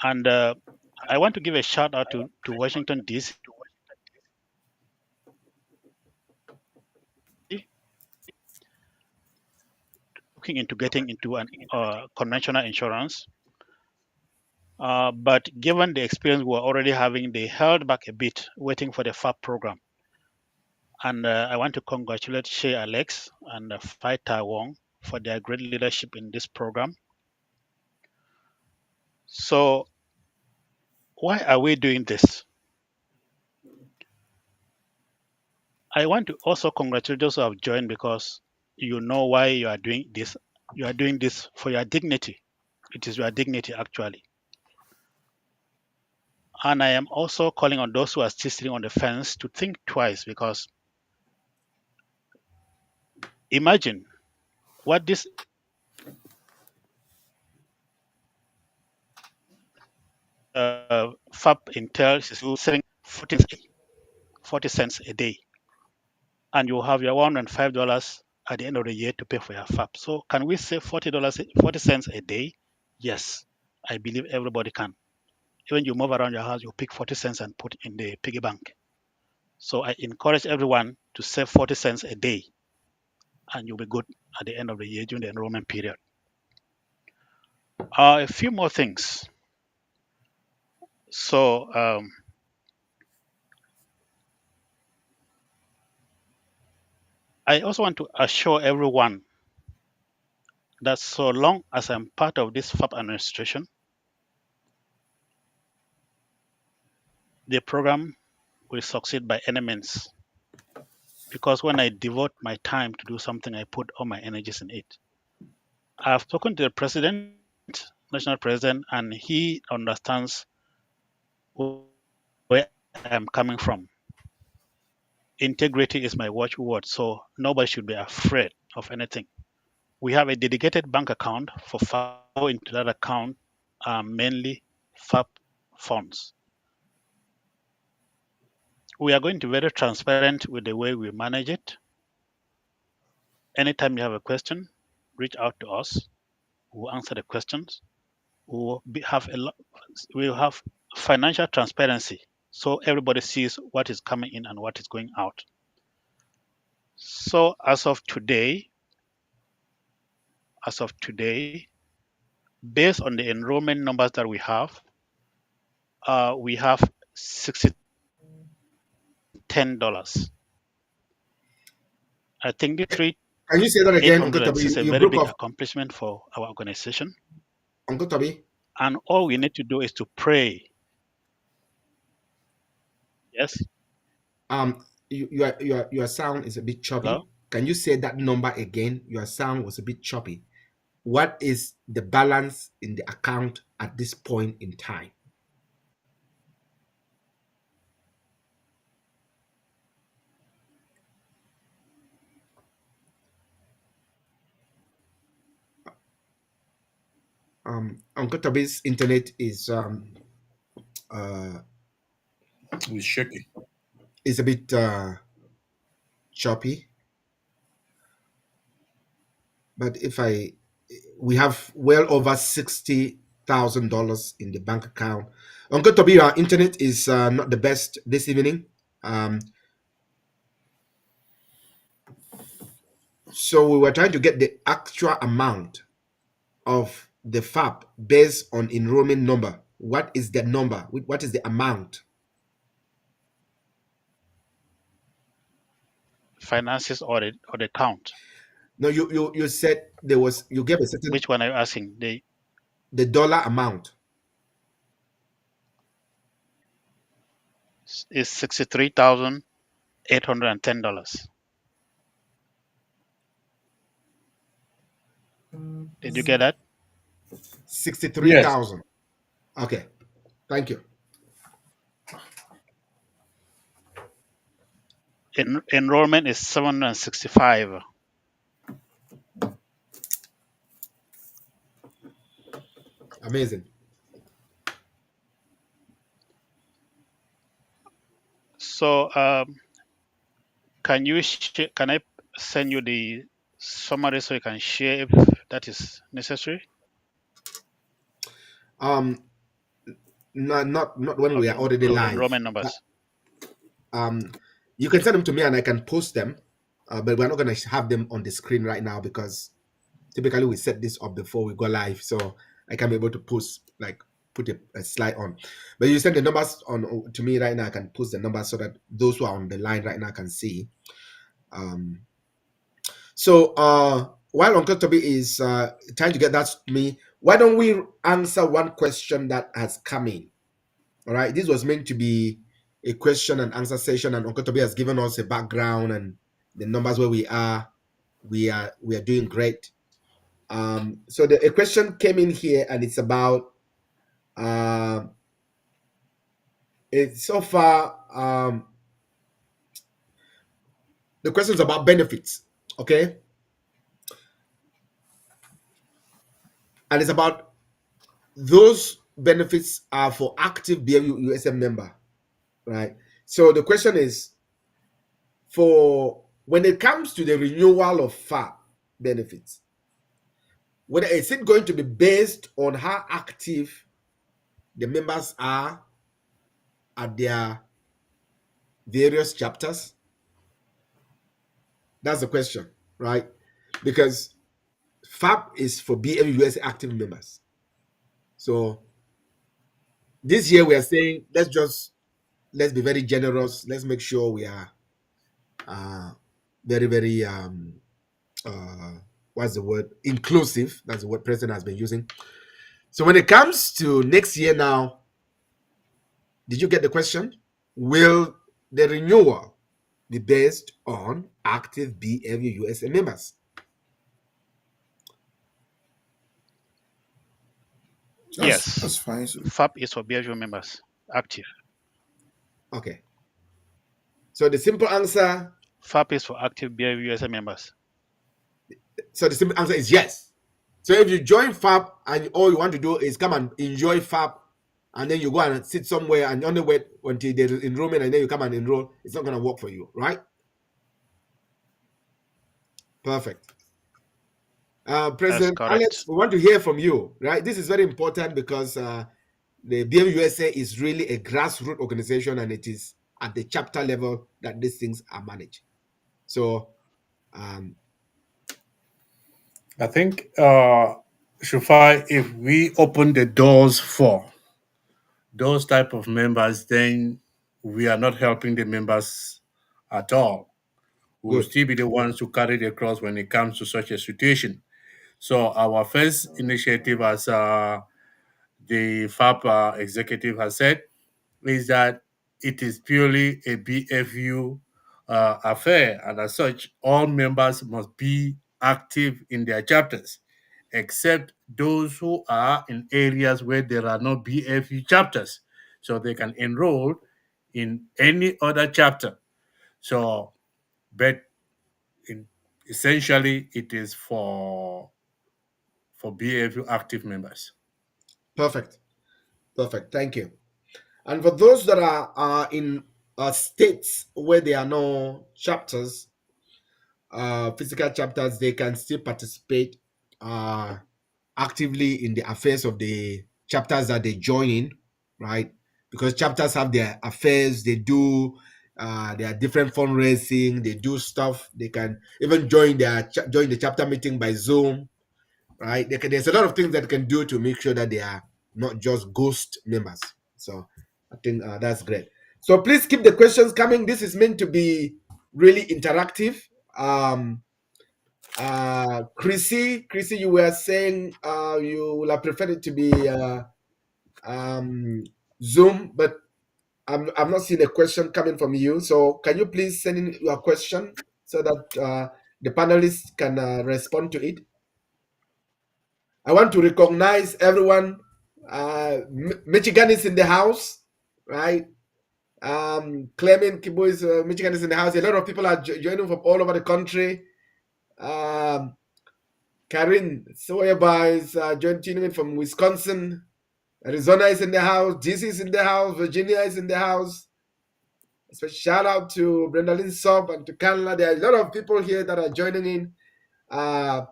And I want to give a shout out to Washington DC looking into getting into an conventional insurance. But given the experience we were already having, they held back a bit, waiting for the FAP program. And I want to congratulate Shea Alex and Phai Tai Wong for their great leadership in this program. So, why are we doing this? I want to also congratulate those who have joined because you know why you are doing this. You are doing this for your dignity. It is your dignity, actually. And I am also calling on those who are still sitting on the fence to think twice because imagine what this FAP entails is you saving 40 cents a day, and you have your $105 at the end of the year to pay for your FAP. So can we save $40 a day? Yes, I believe everybody can. Even you move around your house, you pick 40 cents and put in the piggy bank. So I encourage everyone to save 40 cents a day, and you'll be good at the end of the year during the enrollment period. A few more things. So I also want to assure everyone that so long as I'm part of this FAP administration, the program will succeed by any means. Because when I devote my time to do something, I put all my energies in it. I've spoken to the president, national president, and he understands where I'm coming from. Integrity is my watchword, so nobody should be afraid of anything. We have a dedicated bank account for FAP. Into that account are mainly FAP funds. We are going to be very transparent with the way we manage it. Anytime you have a question, reach out to us. We'll answer the questions. We'll have financial transparency, so everybody sees what is coming in and what is going out. So as of today, based on the enrollment numbers that we have $10. I think the three Can you say that again, Uncle Toby? 800 is a You very broke big off, accomplishment for our organization. Uncle Toby. And all we need to do is to pray. Yes. Your sound is a bit choppy. Hello? Can you say that number again? Your sound was a bit choppy. What is the balance in the account at this point in time? Uncle Toby's internet is It's shaky. a bit choppy. But if I we have well over $60,000 in the bank account. Uncle Toby, our internet is not the best this evening. So we were trying to get the actual amount of the FAP based on enrollment number. What is the number? What is the amount? Finances or the count? No, you said there was, you gave a certain, Which one are you asking? the dollar amount. Is $63,810. Did you get that? 63,000. Okay, thank you. Enrollment is 765. Amazing. So can I send you the summary so you can share if that is necessary? Not when we are already The live. enrollment numbers. You can send them to me and I can post them, but we're not going to have them on the screen right now because typically we set this up before we go live, so I can be able to post, like put a slide on. But you send the numbers on to me right now, I can post the numbers so that those who are on the line right now can see. So while Uncle Toby is trying to get that to me, why don't we answer one question that has come in? All right, this was meant to be a question and answer session, and Uncle Toby has given us a background and the numbers where we are. We are doing great. So a question came in here, and it's about it's so far the question is about benefits, okay, and it's about those benefits are for active BFU-USA member, right? So the question is, for when it comes to the renewal of FAP benefits, whether is it going to be based on how active the members are at their various chapters? That's the question, right? Because FAP is for BFU-USA active members. So this year we are saying let's be very generous. Let's make sure we are very, very what's the word? Inclusive. That's the word President has been using. So when it comes to next year now, did you get the question? Will the renewal be based on active BFU-USA members? Yes, That's fine. So FAP is for BFU members, active. Okay. So the simple answer. FAP is for active BFU-USA members. So the simple answer is yes. So if you join FAP and all you want to do is come and enjoy FAP, and then you go and sit somewhere and only wait until there's enrollment and then you come and enroll, it's not going to work for you, right? Perfect. President Alex, we want to hear from you, right? This is very important because the BFU-USA is really a grassroots organization, and it is at the chapter level that these things are managed. So I think, Shufai, if we open the doors for those type of members, then we are not helping the members at all. We will still be the ones who carry the cross when it comes to such a situation. So our first initiative, as the FAP executive has said, is that it is purely a BFU affair, and as such, all members must be active in their chapters, except those who are in areas where there are no BFU chapters, so they can enroll in any other chapter. So, but essentially, it is for BFU active members. Perfect. Thank you. And for those that are in states where there are no chapters, physical chapters, they can still participate actively in the affairs of the chapters that they join in, right? Because chapters have their affairs, they do their different fundraising, they do stuff. They can even join the chapter meeting by Zoom, right? There's a lot of things that they can do to make sure that they are not just ghost members. So I think that's great. So please keep the questions coming. This is meant to be really interactive. Chrissy, you were saying you would have preferred it to be Zoom, but I'm not seeing a question coming from you. So can you please send in your question so that the panelists can respond to it? I want to recognize everyone. Michigan is in the house, right? Clement Kibo is Michigan is in the house. A lot of people are joining from all over the country. Karin Soyaba is tuning in from Wisconsin. Arizona is in the house. DC is in the house. Virginia is in the house. Special shout out to Brenda Lynn Sop and to Canada. There are a lot of people here that are joining in from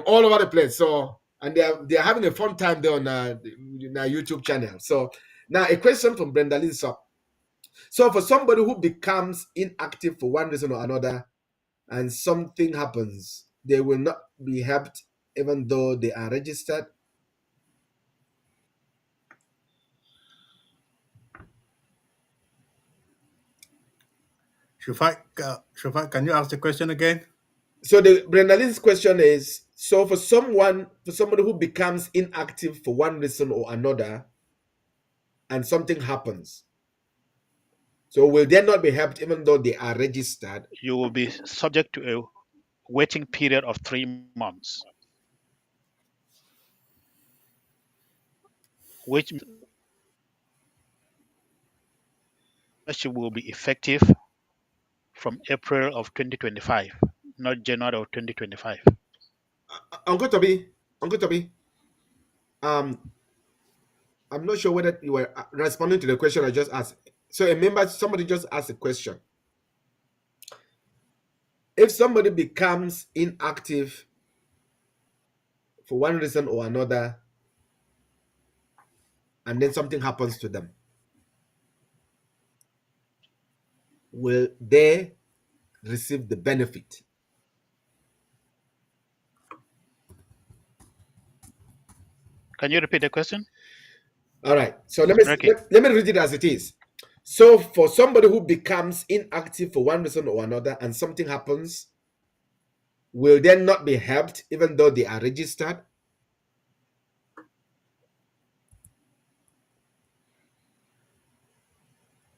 all over the place. So, and they are having a fun time there on our YouTube channel. So, now a question from Brenda Lynn Sop. So, for somebody who becomes inactive for one reason or another, and something happens, they will not be helped even though they are registered. Shufai, can you ask the question again? So the Brenda Lynn's question is: so for somebody who becomes inactive for one reason or another, and something happens, so will they not be helped even though they are registered? You will be subject to a waiting period of 3 months, which membership will be effective from April of 2025, not January of 2025. Uncle Toby, I'm not sure whether you were responding to the question I just asked. So somebody just asked a question. If somebody becomes inactive for one reason or another, and then something happens to them, will they receive the benefit? Can you repeat the question? All right. So let me read it as it is. So for somebody who becomes inactive for one reason or another and something happens, will they not be helped even though they are registered?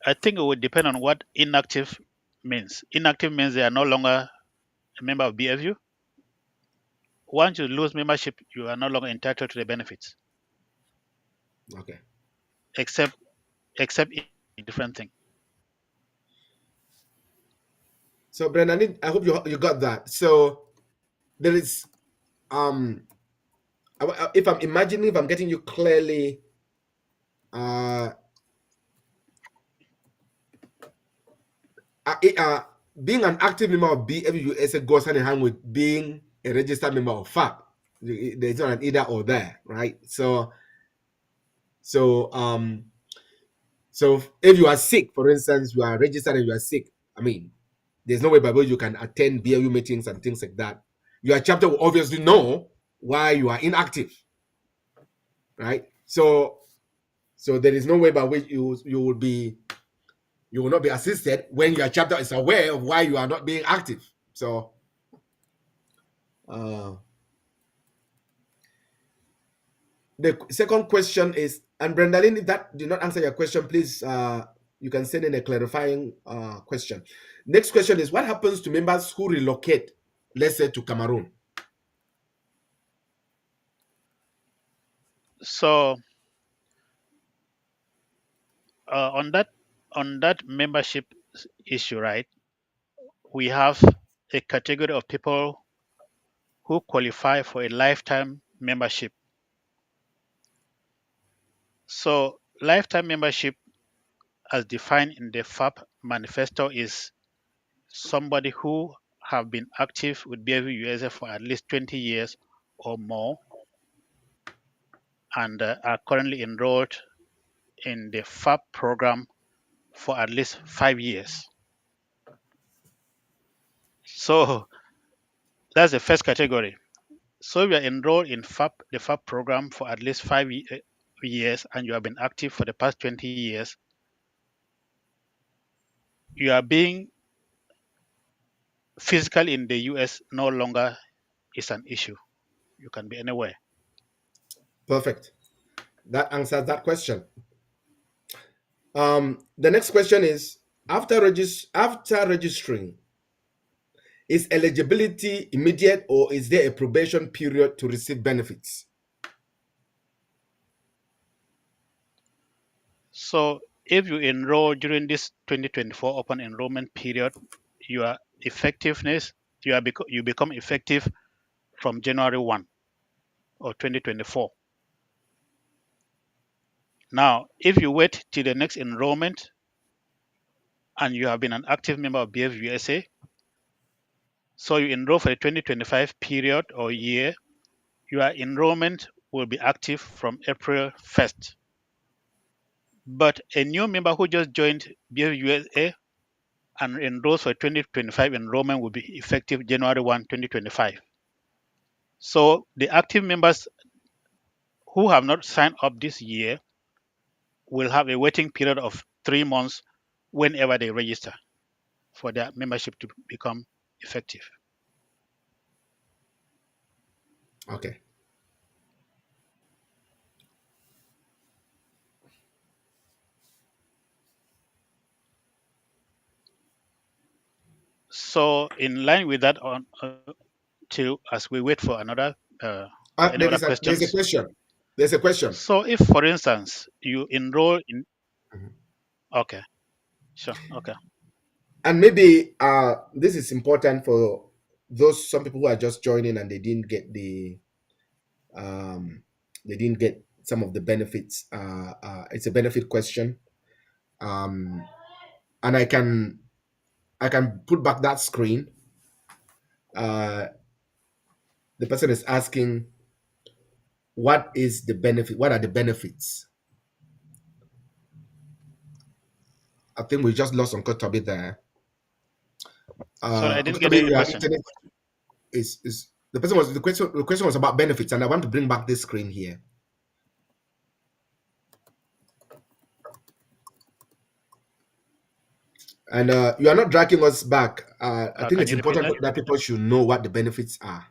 I think it would depend on what inactive means. Inactive means they are no longer a member of BFU. Once you lose membership, you are no longer entitled to the benefits. Okay. Except a different thing. So Brendan, I hope you got that. So there is if I'm getting you clearly, being an active member of BFU-USA goes hand in hand with being a registered member of FAP. There's not an either or there, right? So if you are sick, for instance, you are registered and you are sick, I mean, there's no way by which you can attend BFU meetings and things like that. Your chapter will obviously know why you are inactive, right? So there is no way by which you will not be assisted when your chapter is aware of why you are not being active. So the second question is, and Brendalyn, if that did not answer your question, please you can send in a clarifying question. Next question is, what happens to members who relocate, let's say, to Cameroon? So on that membership issue, right? We have a category of people who qualify for a lifetime membership. So lifetime membership, as defined in the FAP manifesto, is somebody who have been active with BFU-USA for at least 20 years or more and are currently enrolled in the FAP program for at least 5 years. So that's the first category. So if you are enrolled in the FAP program for at least 5 years and you have been active for the past 20 years, you are being physical in the US no longer is an issue. You can be anywhere. Perfect. That answers that question. The next question is, after registering, is eligibility immediate or is there a probation period to receive benefits? So if you enroll during this 2024 open enrollment period, your effectiveness, you become effective from January 1 or 2024. Now, if you wait till the next enrollment and you have been an active member of BFU-USA, so you enroll for the 2025 period or year, your enrollment will be active from April 1st. But a new member who just joined BFU-USA and enrolls for 2025 enrollment will be effective January 1, 2025. So the active members who have not signed up this year will have a waiting period of 3 months whenever they register for their membership to become effective. Okay. So in line with that, as we wait for another any other questions. There's a question. There's a question. So if, for instance, you enroll in, okay, sure, okay. And maybe this is important for some people who are just joining and they didn't get some of the benefits. It's a benefit question, and I can put back that screen. The person is asking, what is the benefit? What are the benefits? I think we just lost Uncle Toby there. Sorry, I didn't Uncle get Toby, the question. The question was about benefits, and I want to bring back this screen here. And you are not dragging us back. I think it's important that people should know what the benefits are.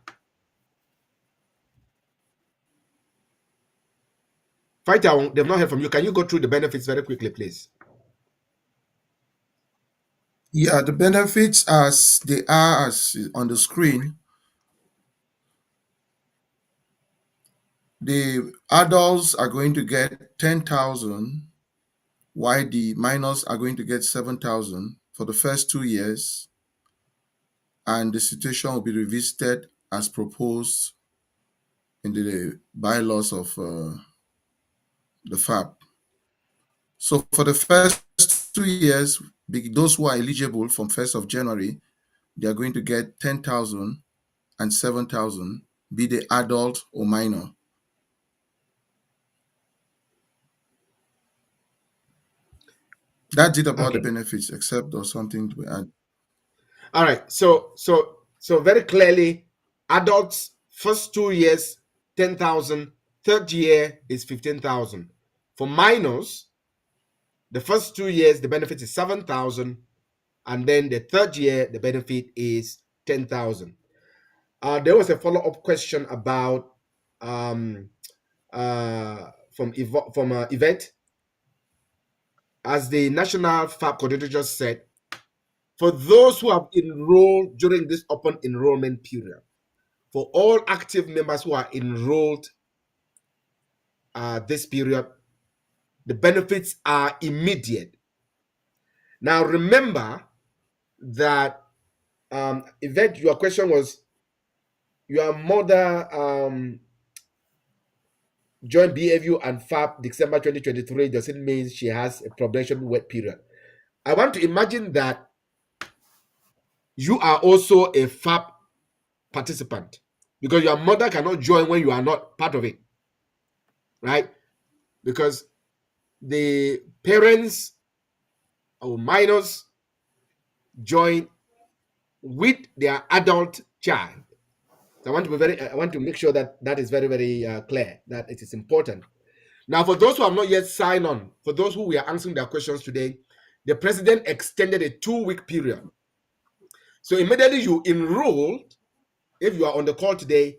Fighter, they've not heard from you. Can you go through the benefits very quickly, please? Yeah, the benefits as they are as on the screen. The adults are going to get 10,000, while the minors are going to get 7,000 for the first 2 years, and the situation will be revisited as proposed in the bylaws of the FAP. So for the first 2 years, those who are eligible from 1st of January, they are going to get 10,000 and 7,000, be they adult or minor. That's it about the benefits, except or something to add. All right. So very clearly, adults first 2 years 10,000, third year is 15,000. For minors, the first 2 years the benefit is 7,000, and then the third year the benefit is 10,000. There was a follow-up question about from Yvette. As the National FAP coordinator just said, for those who have enrolled during this open enrollment period, for all active members who are enrolled this period, the benefits are immediate. Now, remember that, Yvette, your question was, your mother joined BFU and FAP December 2023. Does it mean she has a probation wait period? I want to imagine that you are also a FAP participant, because your mother cannot join when you are not part of it, right? Because the parents or minors join with their adult child. So I want to make sure that that is very, very clear, that it is important. Now, for those who have not yet signed on, for those who we are answering their questions today, the president extended a 2-week period. So immediately you enroll, if you are on the call today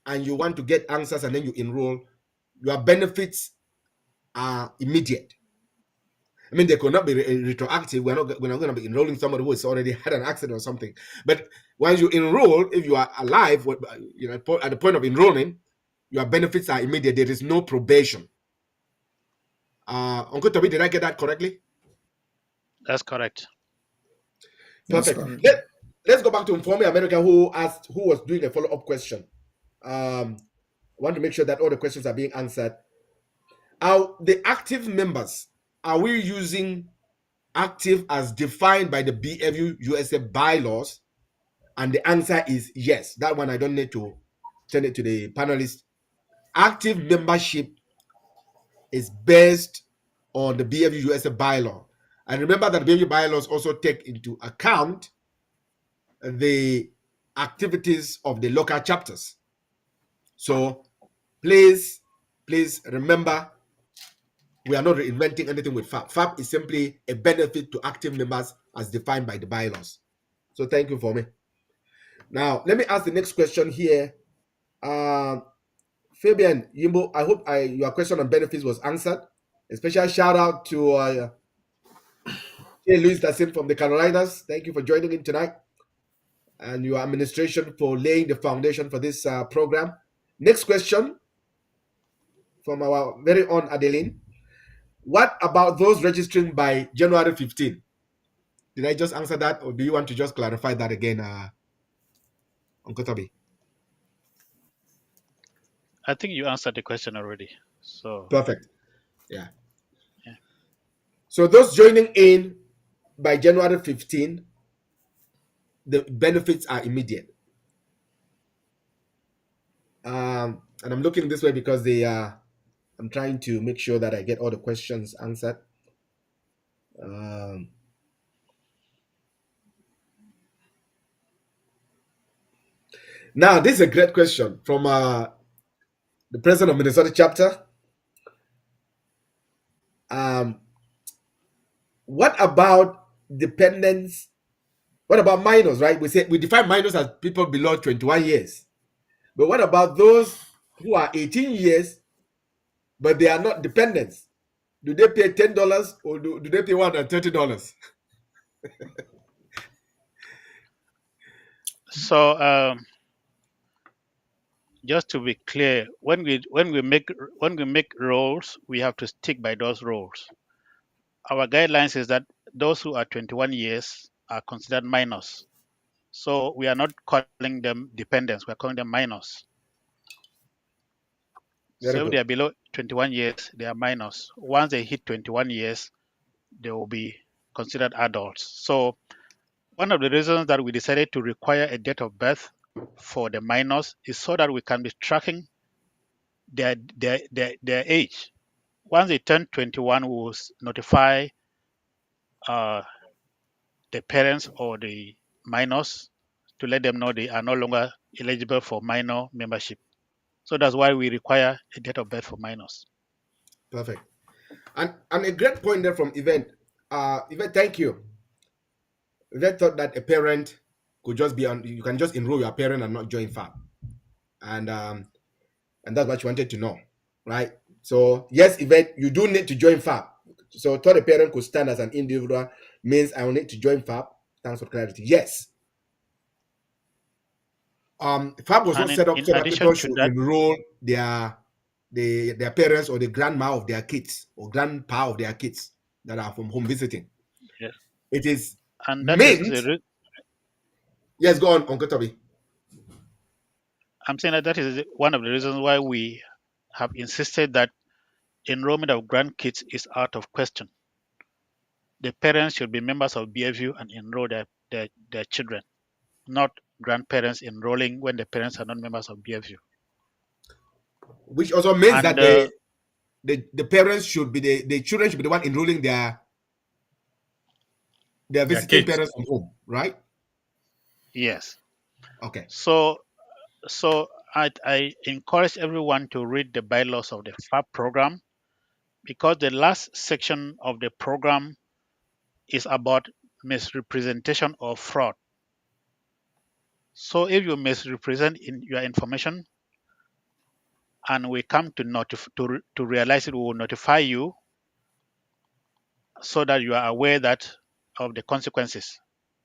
and you want to get answers and then you enroll, your benefits are immediate. I mean, they could not be retroactive. We're not going to be enrolling somebody who has already had an accident or something. But once you enroll, if you are alive, you know, at the point of enrolling, your benefits are immediate. There is no probation. Uncle Toby, did I get that correctly? That's correct. That's Perfect. correct. Let's go back to Informe America, who was doing a follow-up question. I want to make sure that all the questions are being answered. The active members, are we using active as defined by the BFU-USA bylaws? And the answer is yes. That one I don't need to send it to the panelists. Active membership is based on the BFU-USA bylaw. And remember that BFU bylaws also take into account the activities of the local chapters. So please remember, we are not reinventing anything with FAP. FAP is simply a benefit to active members as defined by the bylaws. So thank you for me. Now, let me ask the next question here. Fabian Yimbo, I hope your question on benefits was answered. A special shout out to Luis Dasin from the Carolinas. Thank you for joining in tonight, and your administration for laying the foundation for this program. Next question from our very own Adeline. What about those registering by January 15? Did I just answer that, or do you want to just clarify that again, Uncle Toby? I think you answered the question already. So Perfect. Yeah. So those joining in by January 15, the benefits are immediate. And I'm looking this way because I'm trying to make sure that I get all the questions answered. Now, this is a great question from the president of Minnesota chapter. What about dependents? What about minors, right? We define minors as people below 21 years. But what about those who are 18 years, but they are not dependents? Do they pay $10 or do they pay $130? So just to be clear, when we make rules, we have to stick by those rules. Our guidelines is that those who are 21 years are considered minors. So we are not calling them dependents, we're calling them minors. So if they are below 21 years, they are minors. Once they hit 21 years, they will be considered adults. So one of the reasons that we decided to require a date of birth for the minors is so that we can be tracking their age. Once they turn 21, we will notify the parents or the minors to let them know they are no longer eligible for minor membership. So that's why we require a date of birth for minors. Perfect. And a great point there from Event. Event, thank you. Event thought that a parent could just be you can just enroll your parent and not join FAP. And that's what you wanted to know, right? So yes, Event, you do need to join FAP. So thought a parent could stand as an individual means I will need to join FAP. Thanks for clarity. Yes. FAP was not set up so that people should enroll their parents or the grandma of their kids or grandpa of their kids that are from home visiting. Yes. It is and that meant. is Yes, go on, Uncle Toby. I'm saying that is one of the reasons why we have insisted that enrollment of grandkids is out of question. The parents should be members of BFU and enroll their children, not grandparents enrolling when the parents are not members of BFU. Which also means And, that the parents should be the children should be the one enrolling their visiting kids. parents from home, right? Yes. Okay. So I encourage everyone to read the bylaws of the FAP program, because the last section of the program is about misrepresentation or fraud. So if you misrepresent in your information and we come to realize it, we will notify you so that you are aware of the consequences.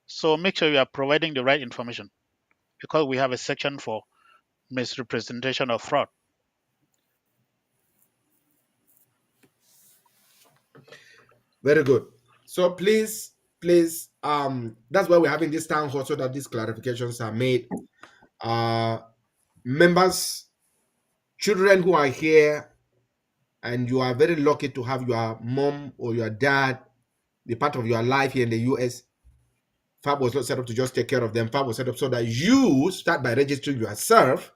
So make sure you are providing the right information, because we have a section for misrepresentation or fraud. Very good. So please, that's why we're having this town hall, so that these clarifications are made. Members, children who are here, and you are very lucky to have your mom or your dad be part of your life here in the US. FAP was not set up to just take care of them. FAP was set up so that you start by registering yourself,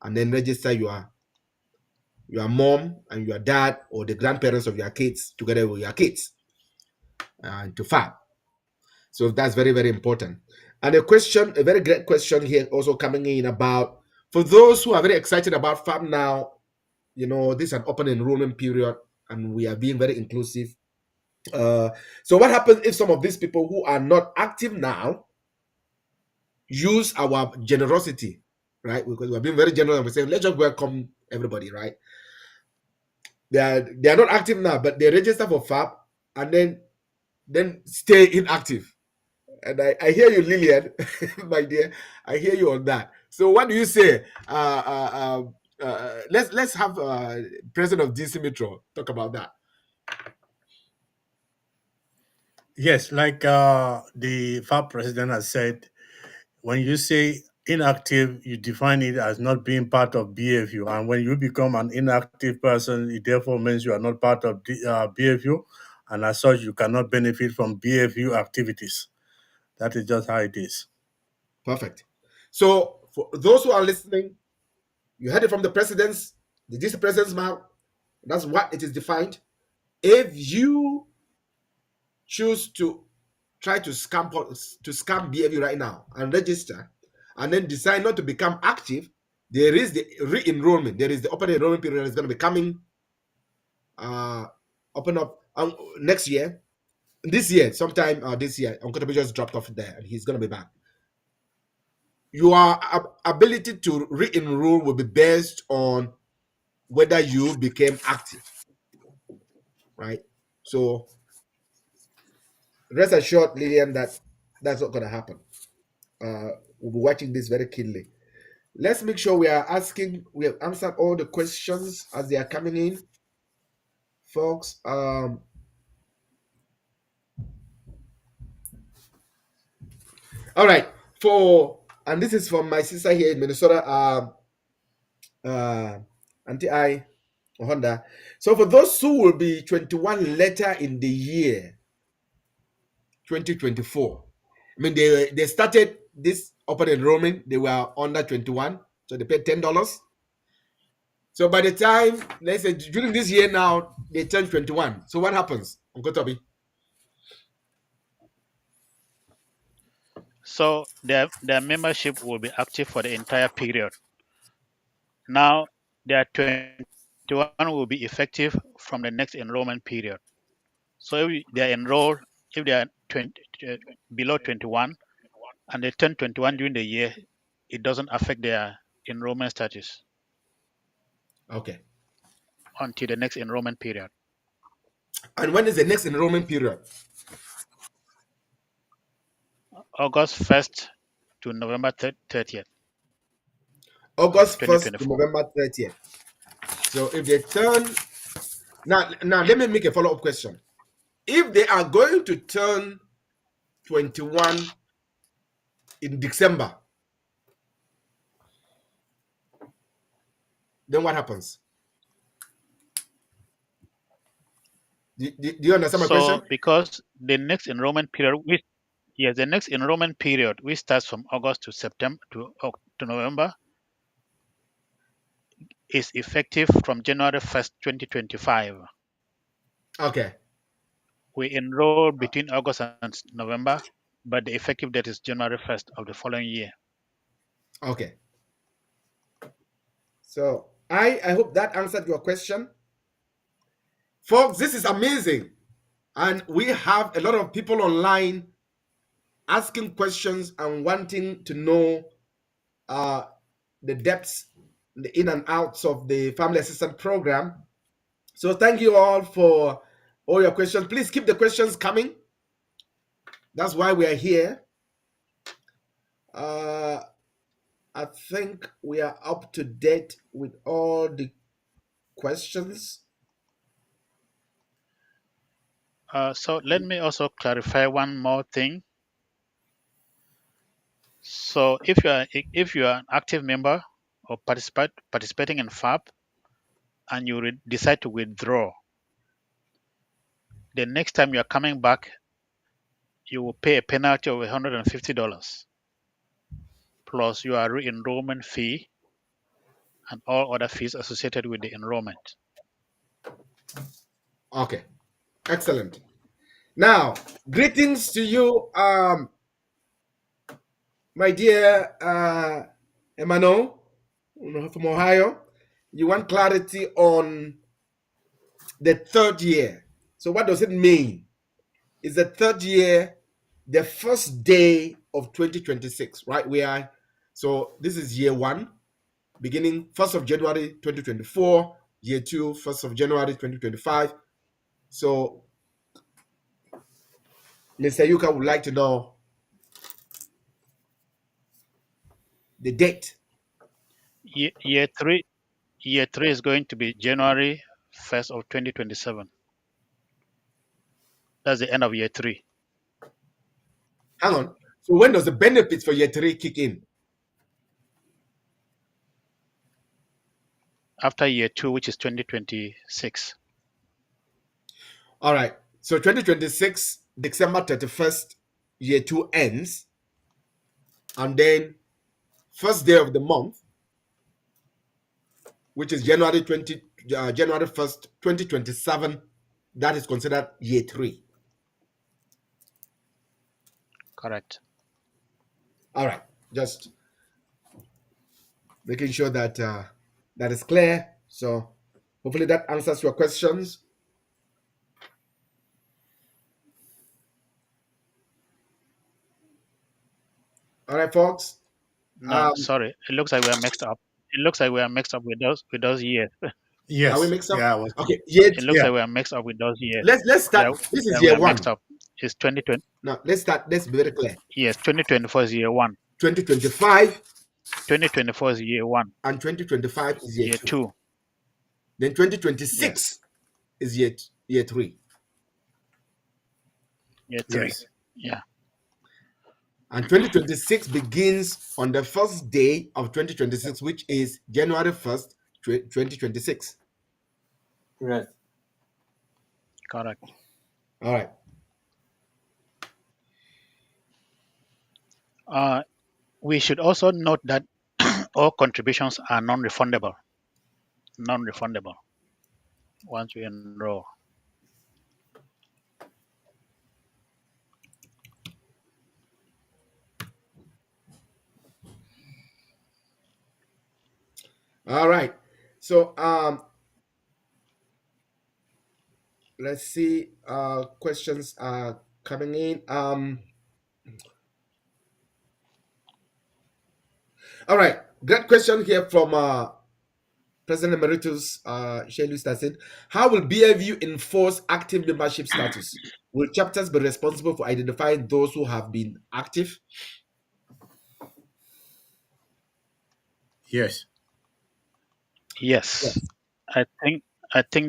and then register your mom and your dad or the grandparents of your kids together with your kids to FAP. So that's very, very important. And a very great question here also coming in about, for those who are very excited about FAP now, this is an open enrollment period and we are being very inclusive. So what happens if some of these people who are not active now use our generosity, right? Because we're being very generous and we're saying, let's just welcome everybody, right? They are not active now, but they register for FAP and then stay inactive. And I hear you, Lillian, my dear. I hear you on that. So what do you say? Let's have President of DC Metro talk about that. Yes, like the FAP president has said, when you say inactive, you define it as not being part of BFU. And when you become an inactive person, it therefore means you are not part of BFU. And as such, you cannot benefit from BFU activities. That is just how it is. Perfect. So for those who are listening, you heard it from the DC president's mouth. That's what it is defined. If you choose to try to scam BFU right now and register, and then decide not to become active, there is the re-enrollment. There is the open enrollment period that is going to be coming open up next year. This year, sometime this year, Uncle Toby just dropped off there and he's going to be back. Your ability to re-enroll will be based on whether you became active, right? So rest assured, Lillian, that that's not going to happen. We'll be watching this very keenly. Let's make sure we have answered all the questions as they are coming in, folks. All right, and this is from my sister here in Minnesota, Auntie I Honda. So for those who will be 21 later in the year 2024, I mean they started this open enrollment, they were under 21, so they paid $10. So by the time, let's say during this year now, they turn 21. So what happens, Uncle Toby? So their membership will be active for the entire period. Now their 21 will be effective from the next enrollment period. So if they are enrolled, if they are below 21 and they turn 21 during the year, it doesn't affect their enrollment status. Okay. Until the next enrollment period. And when is the next enrollment period? August 1st to November 30th. August 1st to November 30th. So if they turn... Now let me make a follow-up question. If they are going to turn 21 in December, then what happens? Do you understand my question? Because the next enrollment period, Yes, the next enrollment period, which starts from August to September to November, is effective from January 1st, 2025. Okay. We enroll between August and November, but the effective date is January 1st of the following year. Okay. So I hope that answered your question. Folks, this is amazing. And we have a lot of people online asking questions and wanting to know the depths, the in and outs of the family assistance program. So thank you all for all your questions. Please keep the questions coming. That's why we are here. I think we are up to date with all the questions. So let me also clarify one more thing. So if you are an active member or participating in FAP and you decide to withdraw, the next time you are coming back, you will pay a penalty of $150 plus your re-enrollment fee and all other fees associated with the enrollment. Okay, excellent. Now, greetings to you, my dear Emmanuel from Ohio. You want clarity on the third year. So what does it mean? Is the third year the first day of 2026, right? So this is year one, beginning 1st of January 2024, year two, 1st of January 2025. So Mr. Yuka would like to know the date. Year three is going to be January 1st of 2027. That's the end of year three. Hang on. So when does the benefits for year three kick in? After year two, which is 2026. All right. So 2026, December 31st, year two ends. And then first day of the month, which is January 1st, 2027, that is considered year three. Correct. All right. Just making sure that that is clear. So hopefully that answers your questions. All right, folks. No, sorry. It looks like we are mixed up. It looks like we are mixed up with those years. Yes. Are we mixed up? Yeah. Okay. Year, It looks like we are mixed up with those years. let's start. This is we year are one. mixed up. It's 2020. Now let's start. Let's be very clear. Yes, 2024 is year one. 2025 2024 is year one. and 2025 is year two. Then 2026 is year three. Year three. Yes. Yeah. And 2026 begins on the first day of 2026, which is January 1st, 2026. Right. Correct. All right. We should also note that all contributions are non-refundable. Non-refundable once we enroll. All right. So let's see. Questions are coming in. All right. Great question here from President Emeritus Shelu Stassen. How will BFU enforce active membership status? Will chapters be responsible for identifying those who have been active? Yes. Yes. I think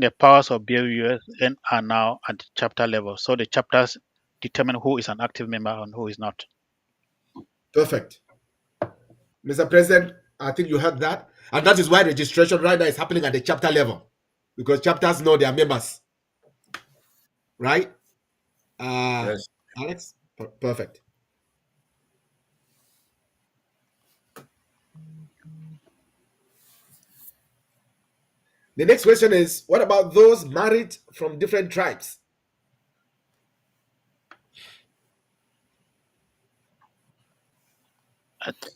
the powers of BFU-USA are now at the chapter level. So the chapters determine who is an active member and who is not. Perfect. Mr. President, I think you heard that. And that is why registration right now is happening at the chapter level, because chapters know their members. Right? Yes. Alex? Perfect. The next question is, what about those married from different tribes?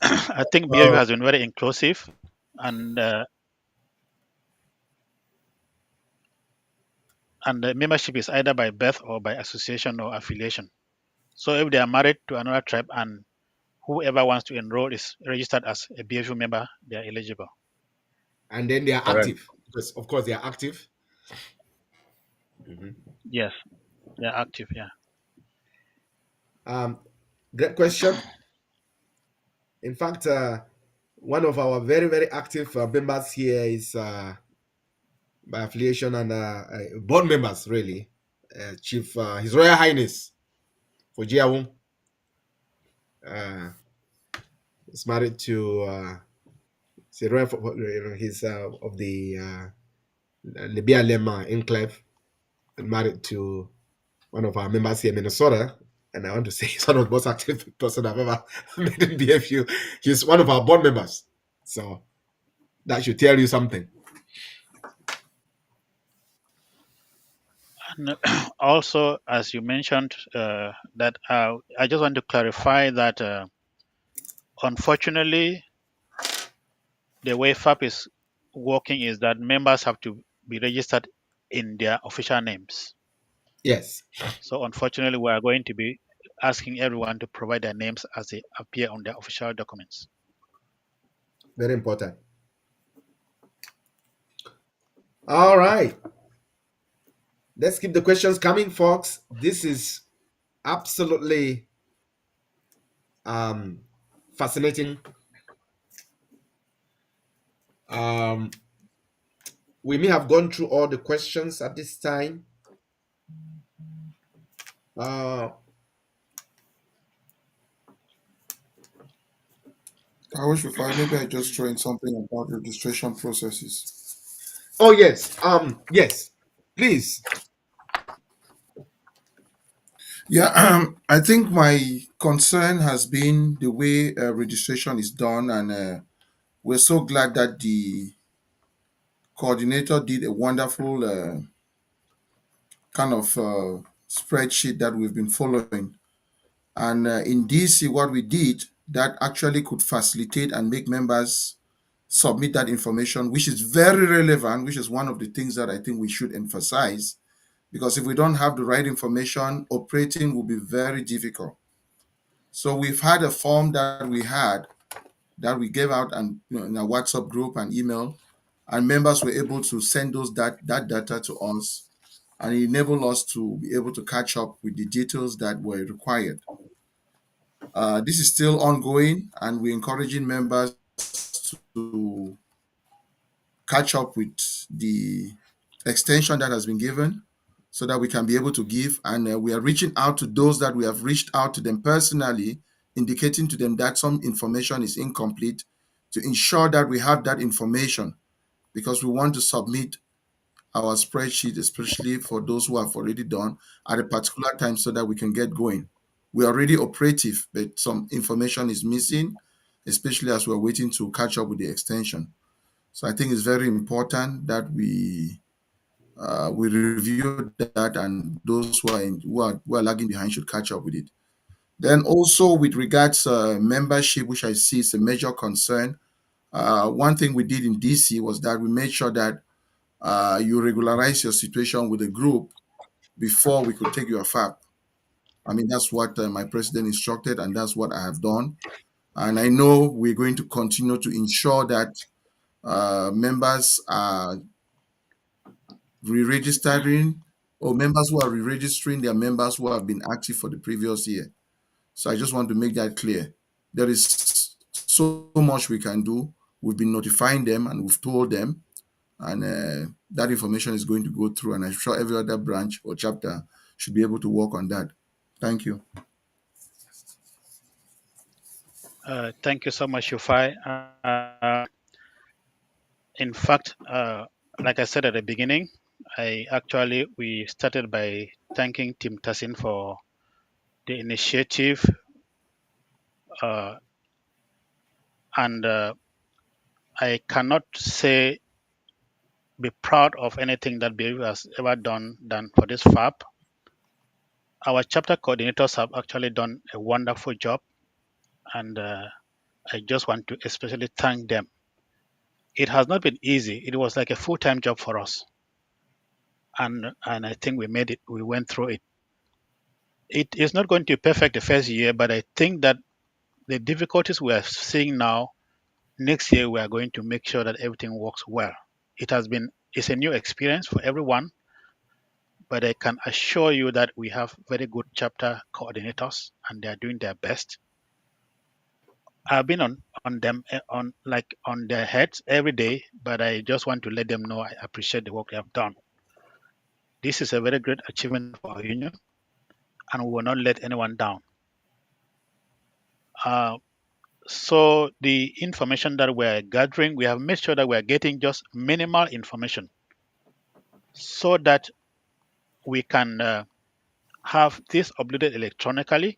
I think BFU has been very inclusive, and the membership is either by birth or by association or affiliation. So if they are married to another tribe and whoever wants to enroll is registered as a BFU member, they are eligible. And then they are Correct. active, because of course they are active. Yes, they are active. Yeah. Great question. In fact, one of our very, very active members here is by affiliation and board members, really. Chief, His Royal Highness Fujiawong is married to he's of the Libya Lema enclave, and married to one of our members here in Minnesota. And I want to say he's one of the most active person I've ever met in BFU. He's one of our board members. So that should tell you something. And also, as you mentioned, that I just want to clarify that unfortunately, the way FAP is working is that members have to be registered in their official names. Yes. So unfortunately, we are going to be asking everyone to provide their names as they appear on their official documents. Very important. All right. Let's keep the questions coming, folks. This is absolutely fascinating. We may have gone through all the questions at this time. I wish if I maybe I just throw in something about registration processes. Oh yes. Yes. Please. Yeah, I think my concern has been the way registration is done, and we're so glad that the coordinator did a wonderful kind of spreadsheet that we've been following. And in DC, what we did that actually could facilitate and make members submit that information, which is very relevant, which is one of the things that I think we should emphasize. Because if we don't have the right information, operating will be very difficult. So we've had a form that we gave out and in a WhatsApp group and email, and members were able to send that data to us, and it enabled us to be able to catch up with the details that were required. This is still ongoing, and we're encouraging members to catch up with the extension that has been given so that we can be able to give. And we are reaching out to those that we have reached out to them personally, indicating to them that some information is incomplete, to ensure that we have that information, because we want to submit our spreadsheet, especially for those who have already done at a particular time so that we can get going. We're already operative, but some information is missing, especially as we're waiting to catch up with the extension. So I think it's very important that we review that, and those who are lagging behind should catch up with it. Then also with regards membership, which I see is a major concern. One thing we did in DC was that we made sure that you regularize your situation with a group before we could take your FAP. I mean, that's what my president instructed, and that's what I have done. And I know we're going to continue to ensure that members are re-registering, or members who are re-registering their members who have been active for the previous year. So I just want to make that clear. There is so much we can do. We've been notifying them and we've told them, and that information is going to go through, and I'm sure every other branch or chapter should be able to work on that. Thank you. Thank you so much, Shufai. In fact, like I said at the beginning, we started by thanking Tim Tassin for the initiative, and I cannot say be proud of anything that BFU has ever done for this FAP. Our chapter coordinators have actually done a wonderful job, and I just want to especially thank them. It has not been easy. It was like a full-time job for us, and I think we made it. We went through it. It is not going to be perfect the first year, but I think that the difficulties we are seeing now, next year we are going to make sure that everything works well. It's a new experience for everyone, but I can assure you that we have very good chapter coordinators and they are doing their best. I've been on them on their heads every day, but I just want to let them know I appreciate the work they have done. This is a very great achievement for our union, and we will not let anyone down. So the information that we're gathering, we have made sure that we're getting just minimal information so that we can have this uploaded electronically.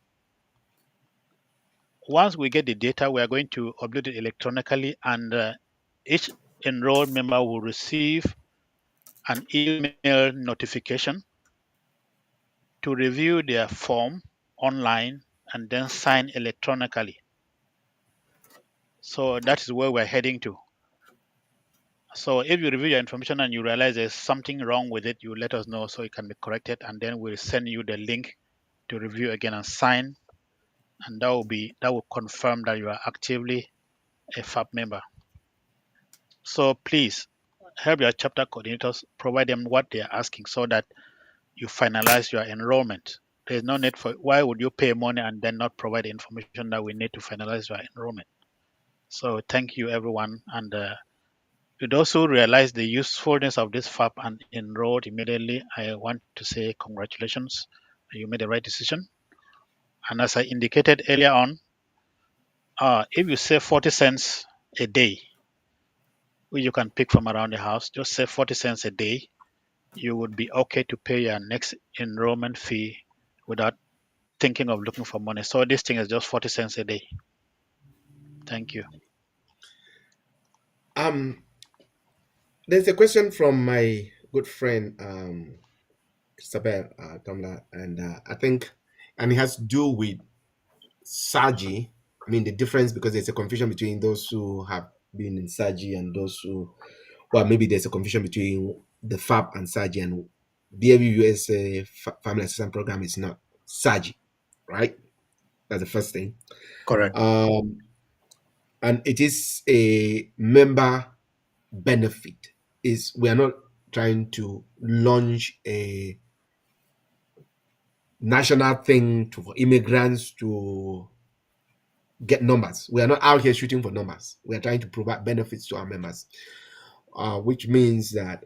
Once we get the data, we are going to upload it electronically, and each enrolled member will receive an email notification to review their form online and then sign electronically. So that is where we're heading to. So if you review your information and you realize there's something wrong with it, you let us know so it can be corrected, and then we'll send you the link to review again and sign, and that will confirm that you are actively a FAP member. So please help your chapter coordinators, provide them what they are asking so that you finalize your enrollment. There's no need for, why would you pay money and then not provide the information that we need to finalize your enrollment? So thank you everyone, and to those who realize the usefulness of this FAP and enrolled immediately, I want to say congratulations. You made the right decision. And as I indicated earlier on, if you save 40 cents a day, which you can pick from around the house, just save 40 cents a day, you would be okay to pay your next enrollment fee without thinking of looking for money. So this thing is just 40 cents a day. Thank you. There's a question from my good friend Isabel Tomla, and I think, and it has to do with Saji. I mean, the difference, because there's a confusion between those who have been in Saji and those who, well, maybe there's a confusion between the FAP and Saji, and BFU-USA Family Assistance Program is not Saji, right? That's the first thing. Correct. And it is a member benefit. We are not trying to launch a national thing for immigrants to get numbers. We are not out here shooting for numbers. We are trying to provide benefits to our members, which means that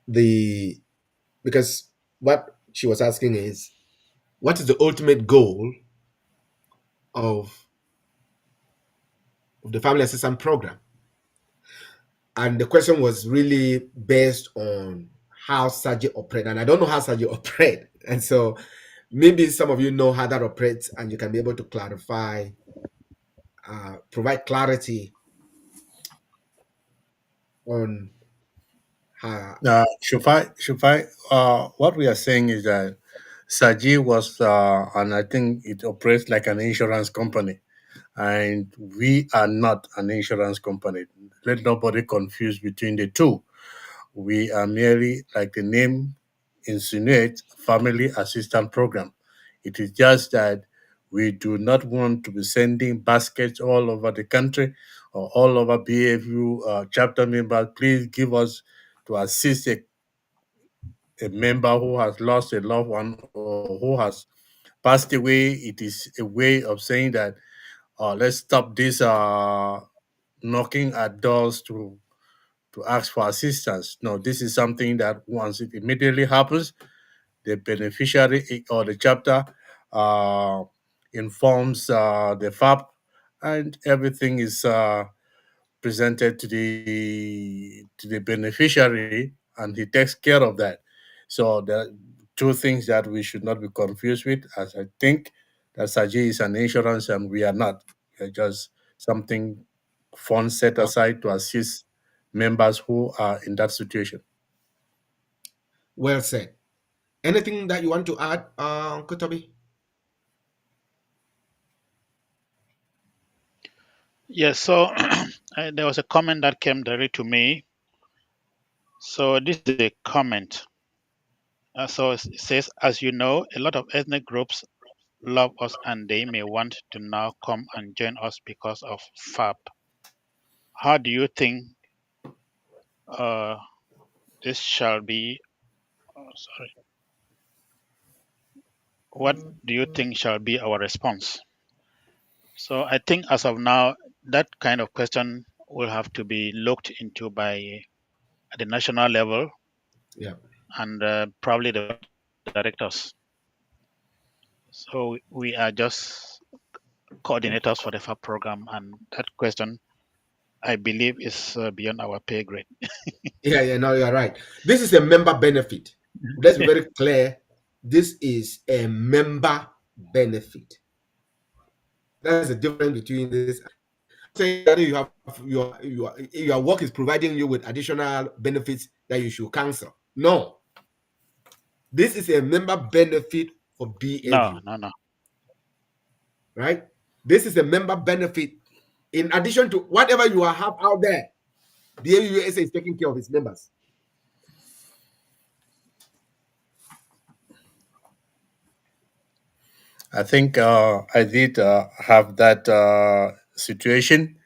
because what she was asking is, what is the ultimate goal of the family assistance program? And the question was really based on how Saji operate, and I don't know how Saji operate, and so maybe some of you know how that operates, and you can be able to clarify, provide clarity on how. Shufai, what we are saying is that Saji was, and I think it operates like an insurance company, and we are not an insurance company. Let nobody confuse between the two. We are merely, like the name insinuates, family assistance program. It is just that we do not want to be sending baskets all over the country or all over BFU chapter members. Please give us to assist a member who has lost a loved one or who has passed away. It is a way of saying that let's stop this knocking at doors to ask for assistance. No, this is something that once it immediately happens, the beneficiary or the chapter informs the FAP, and everything is presented to the beneficiary, and he takes care of that. So there are two things that we should not be confused with, as I think that Saji is an insurance and we are not. We are just something funds set aside to assist members who are in that situation. Well said. Anything that you want to add, Uncle Toby? Yes, so there was a comment that came directly to me. So this is a comment. So it says, as you know, a lot of ethnic groups love us and they may want to now come and join us because of FAP. How do you think this shall be? Sorry. What do you think shall be our response? So I think as of now, that kind of question will have to be looked into by at the national level, Yeah. and probably the directors. So we are just coordinators for the FAP program, and that question, I believe, is beyond our pay grade. Yeah, no, you're right. This is a member benefit. Let's be very clear. This is a member benefit. There's a difference between this. Saying that you have your work is providing you with additional benefits that you should cancel. No, this is a member benefit for BFU. No. Right? This is a member benefit in addition to whatever you have out there. BFU-USA is taking care of its members. I think I did have that situation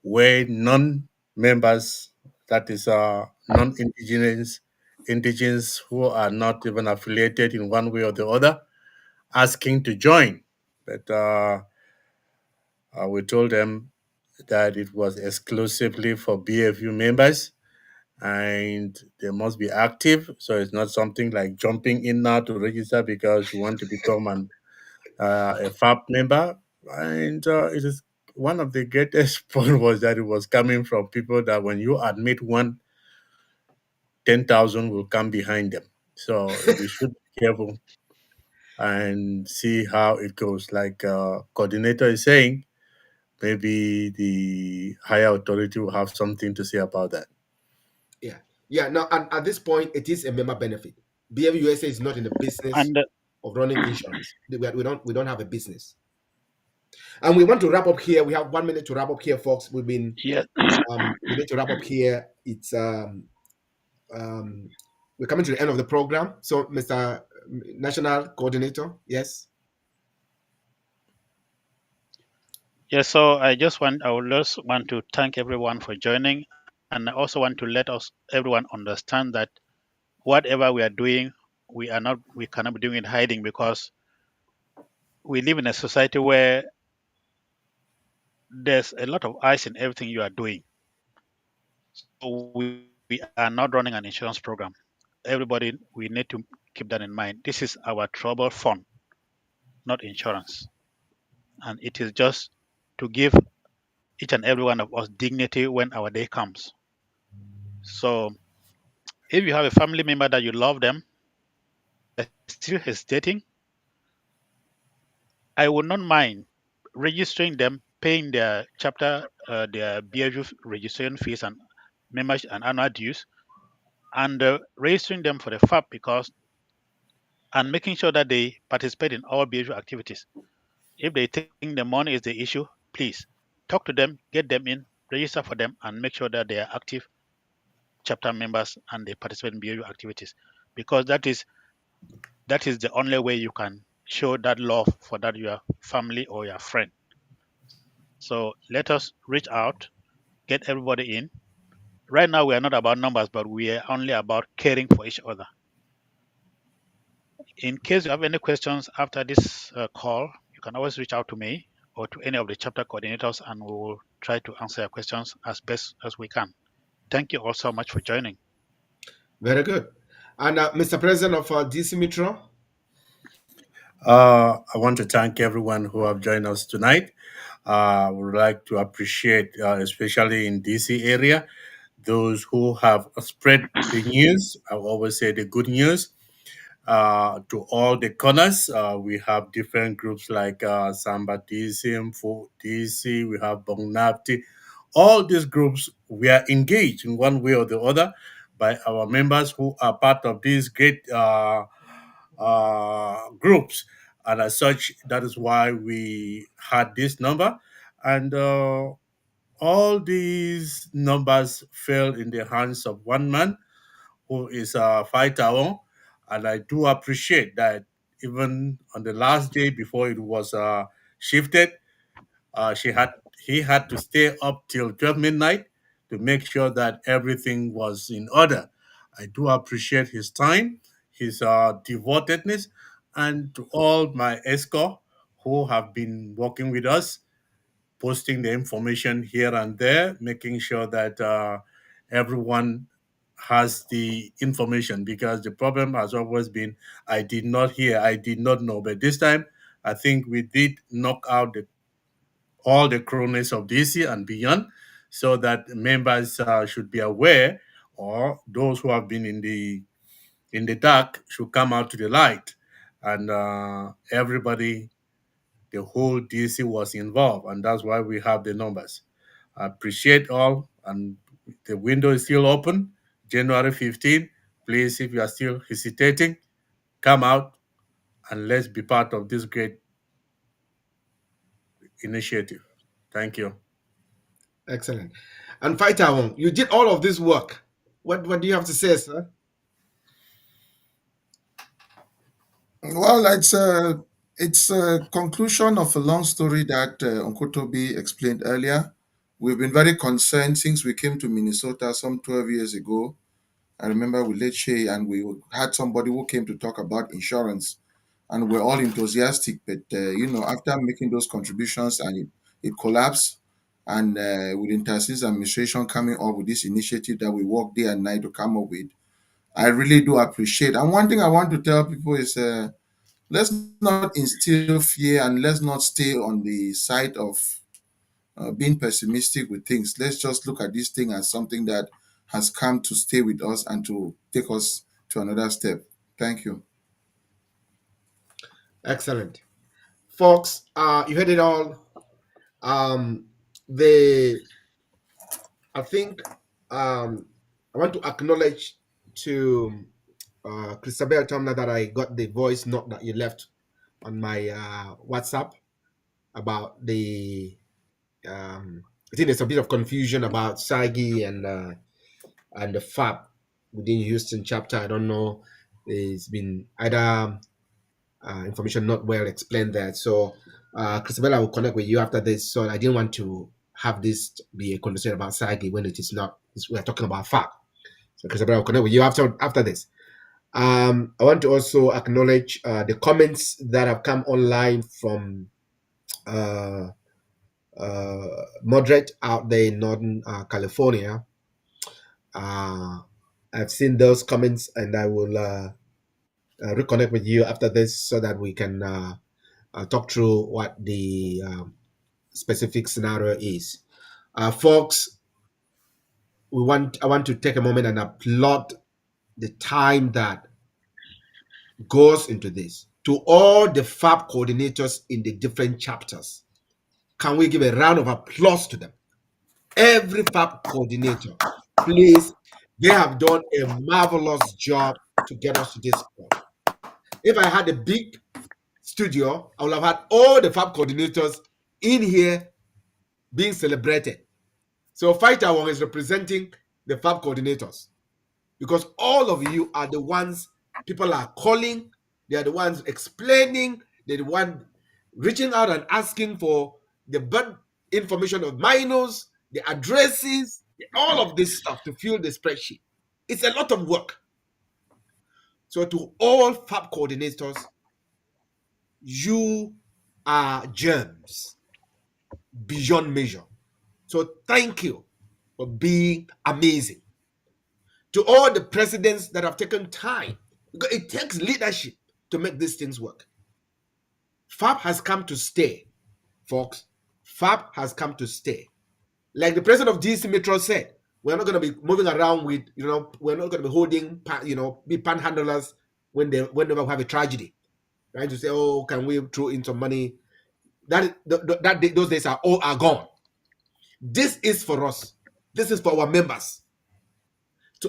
where non-members, that is indigenous who are not even affiliated in one way or the other, asking to join. But we told them that it was exclusively for BFU members and they must be active. So it's not something like jumping in now to register because you want to become a FAP member. And it is one of the greatest point was that it was coming from people that when you admit one, 10,000 will come behind them. So we should be careful and see how it goes. Like coordinator is saying, maybe the higher authority will have something to say about that. Yeah. Now, and at this point, it is a member benefit. BFU-USA is not in the business And of running insurance. We don't have a business. And we want to wrap up here. We have 1 minute to wrap up here, folks. We need to wrap up here. It's we're coming to the end of the program. So, Mr. National Coordinator, yes. Yes, so I would just want to thank everyone for joining, and I also want to let everyone understand that whatever we are doing, we cannot be doing it hiding, because we live in a society where there's a lot of eyes in everything you are doing. So we are not running an insurance program. Everybody, we need to keep that in mind. This is our trouble fund, not insurance, and it is just to give each and every one of us dignity when our day comes. So if you have a family member that you love them, still hesitating, I would not mind registering them, paying their their BFU registration fees and membership and annual dues, and registering them for the FAP and making sure that they participate in all BFU activities. If they think the money is the issue, please talk to them, get them in, register for them, and make sure that they are active chapter members and they participate in BFU activities, because that is the only way you can show that love for that your family or your friend. So let us reach out, get everybody in. Right now we are not about numbers, but we are only about caring for each other. In case you have any questions after this call, you can always reach out to me or to any of the chapter coordinators, and we will try to answer your questions as best as we can. Thank you all so much for joining. Very good. And Mr. President of DC Metro? I want to thank everyone who have joined us tonight. I would like to appreciate, especially in DC area, those who have spread the news. I always say the good news to all the corners. We have different groups like Samba DC, Info DC, we have Bongnapti. All these groups we are engaged in one way or the other by our members who are part of these great groups. And as such, that is why we had this number. And all these numbers fell in the hands of one man who is Faitawong. And I do appreciate that even on the last day before it was shifted, she had he had to stay up till 12 midnight to make sure that everything was in order. I do appreciate his time, his devotedness, and to all my ESCO who have been working with us, posting the information here and there, making sure that everyone has the information, because the problem has always been I did not hear, I did not know. But this time, I think we did knock out all the cronies of DC and beyond, so that members should be aware, or those who have been in the dark should come out to the light, and everybody, the whole DC was involved, and that's why we have the numbers. I appreciate all, and the window is still open. January 15. Please, if you are still hesitating, come out and let's be part of this great initiative. Thank you. Excellent. And Faitawong, you did all of this work. What do you have to say, sir? Well, it's a conclusion of a long story that Uncle Toby explained earlier. We've been very concerned since we came to Minnesota some 12 years ago. I remember with Late Shay, and we had somebody who came to talk about insurance, and we're all enthusiastic. But after making those contributions, and it collapsed, and with Intercis administration coming up with this initiative that we work day and night to come up with, I really do appreciate. And one thing I want to tell people is, let's not instill fear, and let's not stay on the side of being pessimistic with things. Let's just look at this thing as something that has come to stay with us and to take us to another step. Thank you. Excellent. Folks, you heard it all. The I think I want to acknowledge to Christabel Tomna that I got the voice note that you left on my WhatsApp about the I think there's a bit of confusion about SAGI and the FAP within Houston chapter. I don't know. There's been either information not well explained there. So Christabel, I will connect with you after this. So I didn't want to have this be a conversation about SAGI when it is not. We are talking about FAP. So Christabel, I will connect with you after this. I want to also acknowledge the comments that have come online from moderate out there in Northern California. I've seen those comments, and I will reconnect with you after this so that we can talk through what the specific scenario is. Folks, I want to take a moment and applaud the time that goes into this. To all the FAP coordinators in the different chapters, can we give a round of applause to them? Every FAP coordinator, please, they have done a marvelous job to get us to this point. If I had a big studio, I would have had all the FAP coordinators in here being celebrated. So Fighter One is representing the FAP coordinators, because all of you are the ones people are calling. They are the ones explaining. They're the one reaching out and asking for the birth information of minors, the addresses, all of this stuff to fill the spreadsheet. It's a lot of work. So to all FAP coordinators, you are gems beyond measure. So thank you for being amazing. To all the presidents that have taken time, because it takes leadership to make these things work. FAP has come to stay, folks. FAP has come to stay. Like the president of DC Metro said, we're not going to be moving around with, we're not going to be holding, be panhandlers whenever we have a tragedy. Right? To say, oh, can we throw in some money? Those days are gone. This is for us. This is for our members.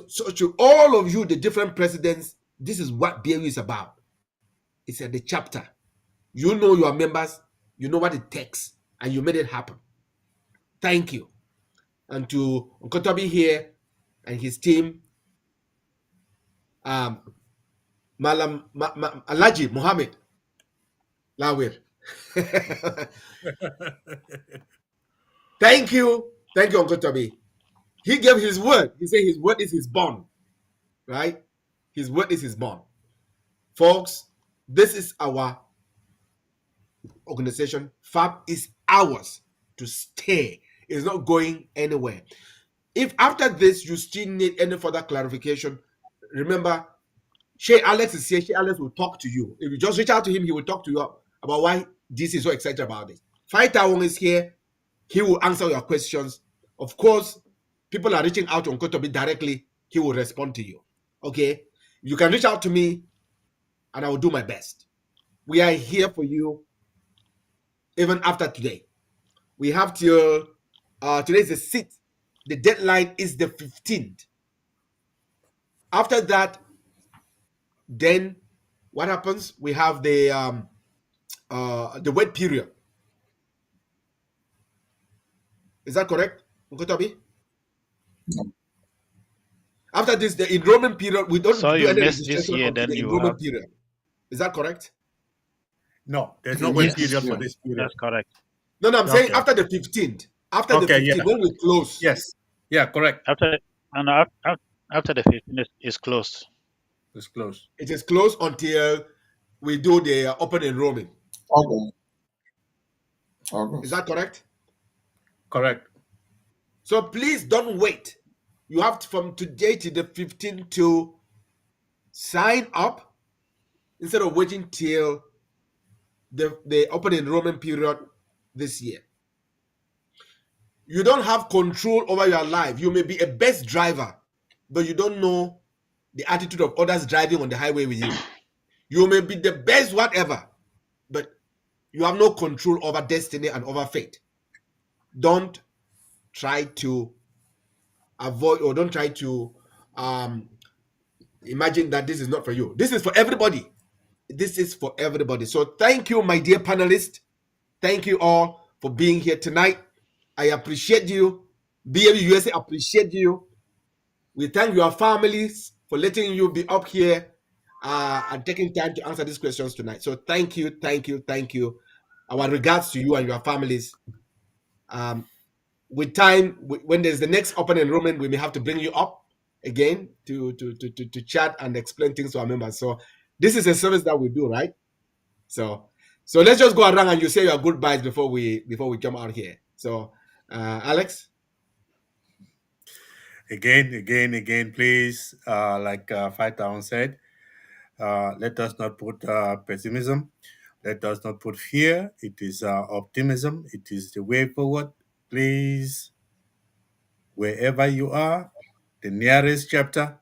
So to all of you, the different presidents, this is what BFU is about. It's at the chapter. You know your members, you know what it takes, and you made it happen. Thank you. And to Nkotobi here and his team, Malam Alaji Mohammed Lawir. Thank you, Nkotobi. He gave his word. He said his word is his bond, right? His word is his bond. Folks, this is our organization. FAP is ours to stay. It's not going anywhere. If after this you still need any further clarification, remember, Shay Alex is here. Shay Alex will talk to you. If you just reach out to him, he will talk to you about why DC is so excited about it. Fighter Wong is here. He will answer your questions. Of course, people are reaching out to Nkotobi directly. He will respond to you. Okay? You can reach out to me, and I will do my best. We are here for you, even after today. We have till today is the 6th. The deadline is the 15th. After that, then what happens? We have the wait period. Is that correct, Nkotobi? After this, the enrollment period, we don't So do you any missed this registration year, until then the you enrollment have. period. Is that correct? No, there's no wait Yes, period for this period. that's correct. No, I'm saying Okay. after the 15th. After the Okay, 15th, yeah. when we close. Yes. Yeah, correct. After the 15th is closed. It's closed. It is closed until we do the open enrollment. August. Is that correct? Correct. So please don't wait. You have from today to the 15th to sign up instead of waiting till the open enrollment period this year. You don't have control over your life. You may be a best driver, but you don't know the attitude of others driving on the highway with you. You may be the best whatever, but you have no control over destiny and over fate. Don't try to avoid, or don't try to imagine that this is not for you. This is for everybody. This is for everybody. So thank you, my dear panelists. Thank you all for being here tonight. I appreciate you. BFU-USA appreciate you. We thank your families for letting you be up here and taking time to answer these questions tonight. So thank you, thank you, thank you. Our regards to you and your families. With time, when there's the next open enrollment, we may have to bring you up again to chat and explain things to our members. So this is a service that we do, right? So let's just go around and you say your goodbyes before we come out here. So Alex. Again, please, like Fighter said, let us not put pessimism. Let us not put fear. It is optimism. It is the way forward. Please, wherever you are, the nearest chapter,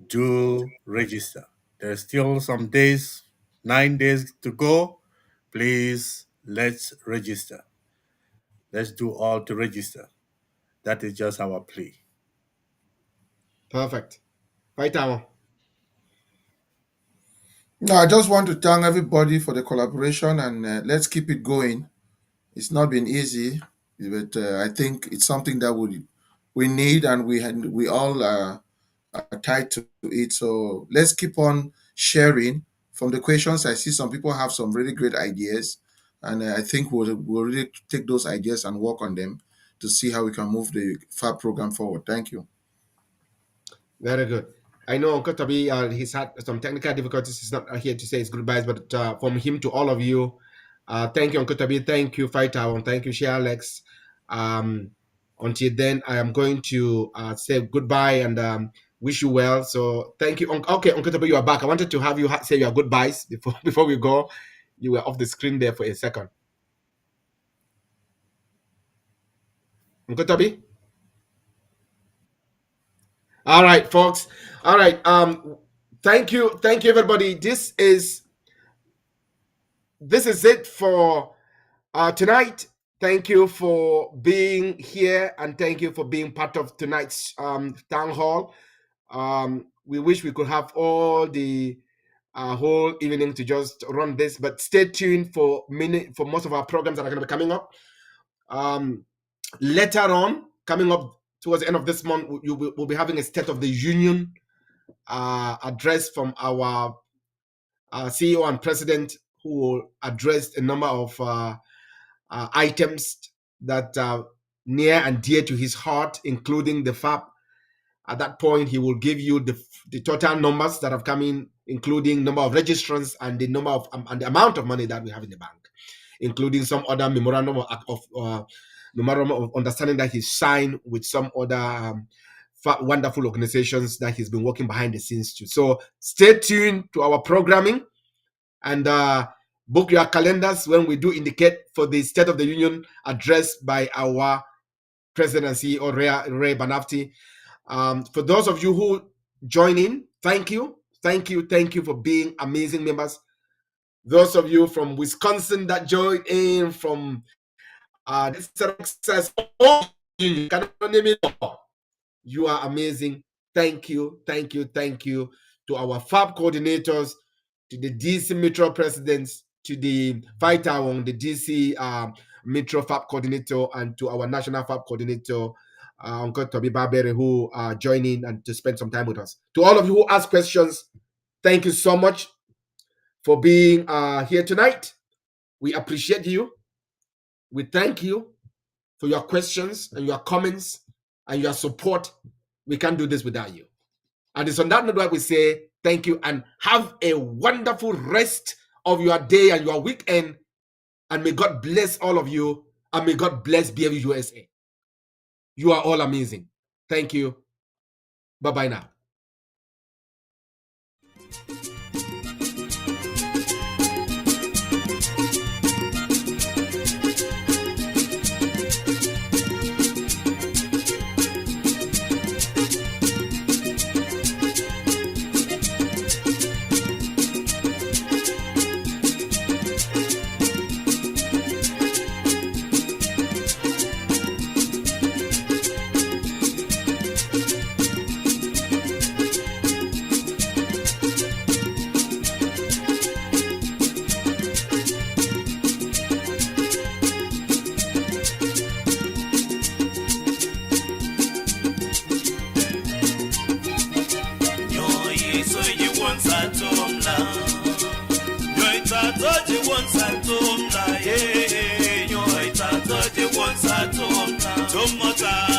do register. There's still some days, 9 days to go. Please, let's register. Let's do all to register. That is just our plea. Perfect. Fighter. No, I just want to thank everybody for the collaboration, and let's keep it going. It's not been easy, but I think it's something that we need, and we all are tied to it. So let's keep on sharing. From the questions, I see some people have some really great ideas, and I think we'll really take those ideas and work on them to see how we can move the FAB program forward. Thank you. Very good. I know Uncle Tabi, he's had some technical difficulties. He's not here to say his goodbyes, but from him to all of you, thank you, Uncle Tabi. Thank you, Fighter, and thank you, Shea Alex. Until then, I am going to say goodbye and wish you well. So thank you. Okay, Uncle Tabi, you are back. I wanted to have you say your goodbyes before we go. You were off the screen there for a second. Uncle Tabi? All right, folks. All right. Thank you, everybody. This is it for tonight. Thank you for being here, and thank you for being part of tonight's town hall. We wish we could have all the whole evening to just run this, but stay tuned for most of our programs that are going to be coming up. Later on, coming up towards the end of this month, we'll be having a State of the Union address from our CEO and President, who will address a number of items that are near and dear to his heart, including the FAP. At that point, he will give you the total numbers that have come in, including number of registrants and the number of and the amount of money that we have in the bank, including some other memorandum of understanding that he signed with some other wonderful organizations that he's been working behind the scenes to. So stay tuned to our programming and book your calendars when we do indicate for the State of the Union address by our President and CEO, Ray Banafti. For those of you who join in, thank you for being amazing members. Those of you from Wisconsin that joined in, from you cannot name it all. You are amazing. Thank you to our FAP coordinators, to the DC Metro presidents, to the Fight Tawong, the DC Metro FAP coordinator, and to our national FAP coordinator, Uncle Toby Barberi, who are joining and to spend some time with us. To all of you who ask questions, thank you so much for being here tonight. We appreciate you. We thank you for your questions and your comments and your support. We can't do this without you. And it's on that note that we say thank you and have a wonderful rest of your day and your weekend. And may God bless all of you, and may God bless BFU-USA. You are all amazing. Thank you. Bye-bye now. Tomota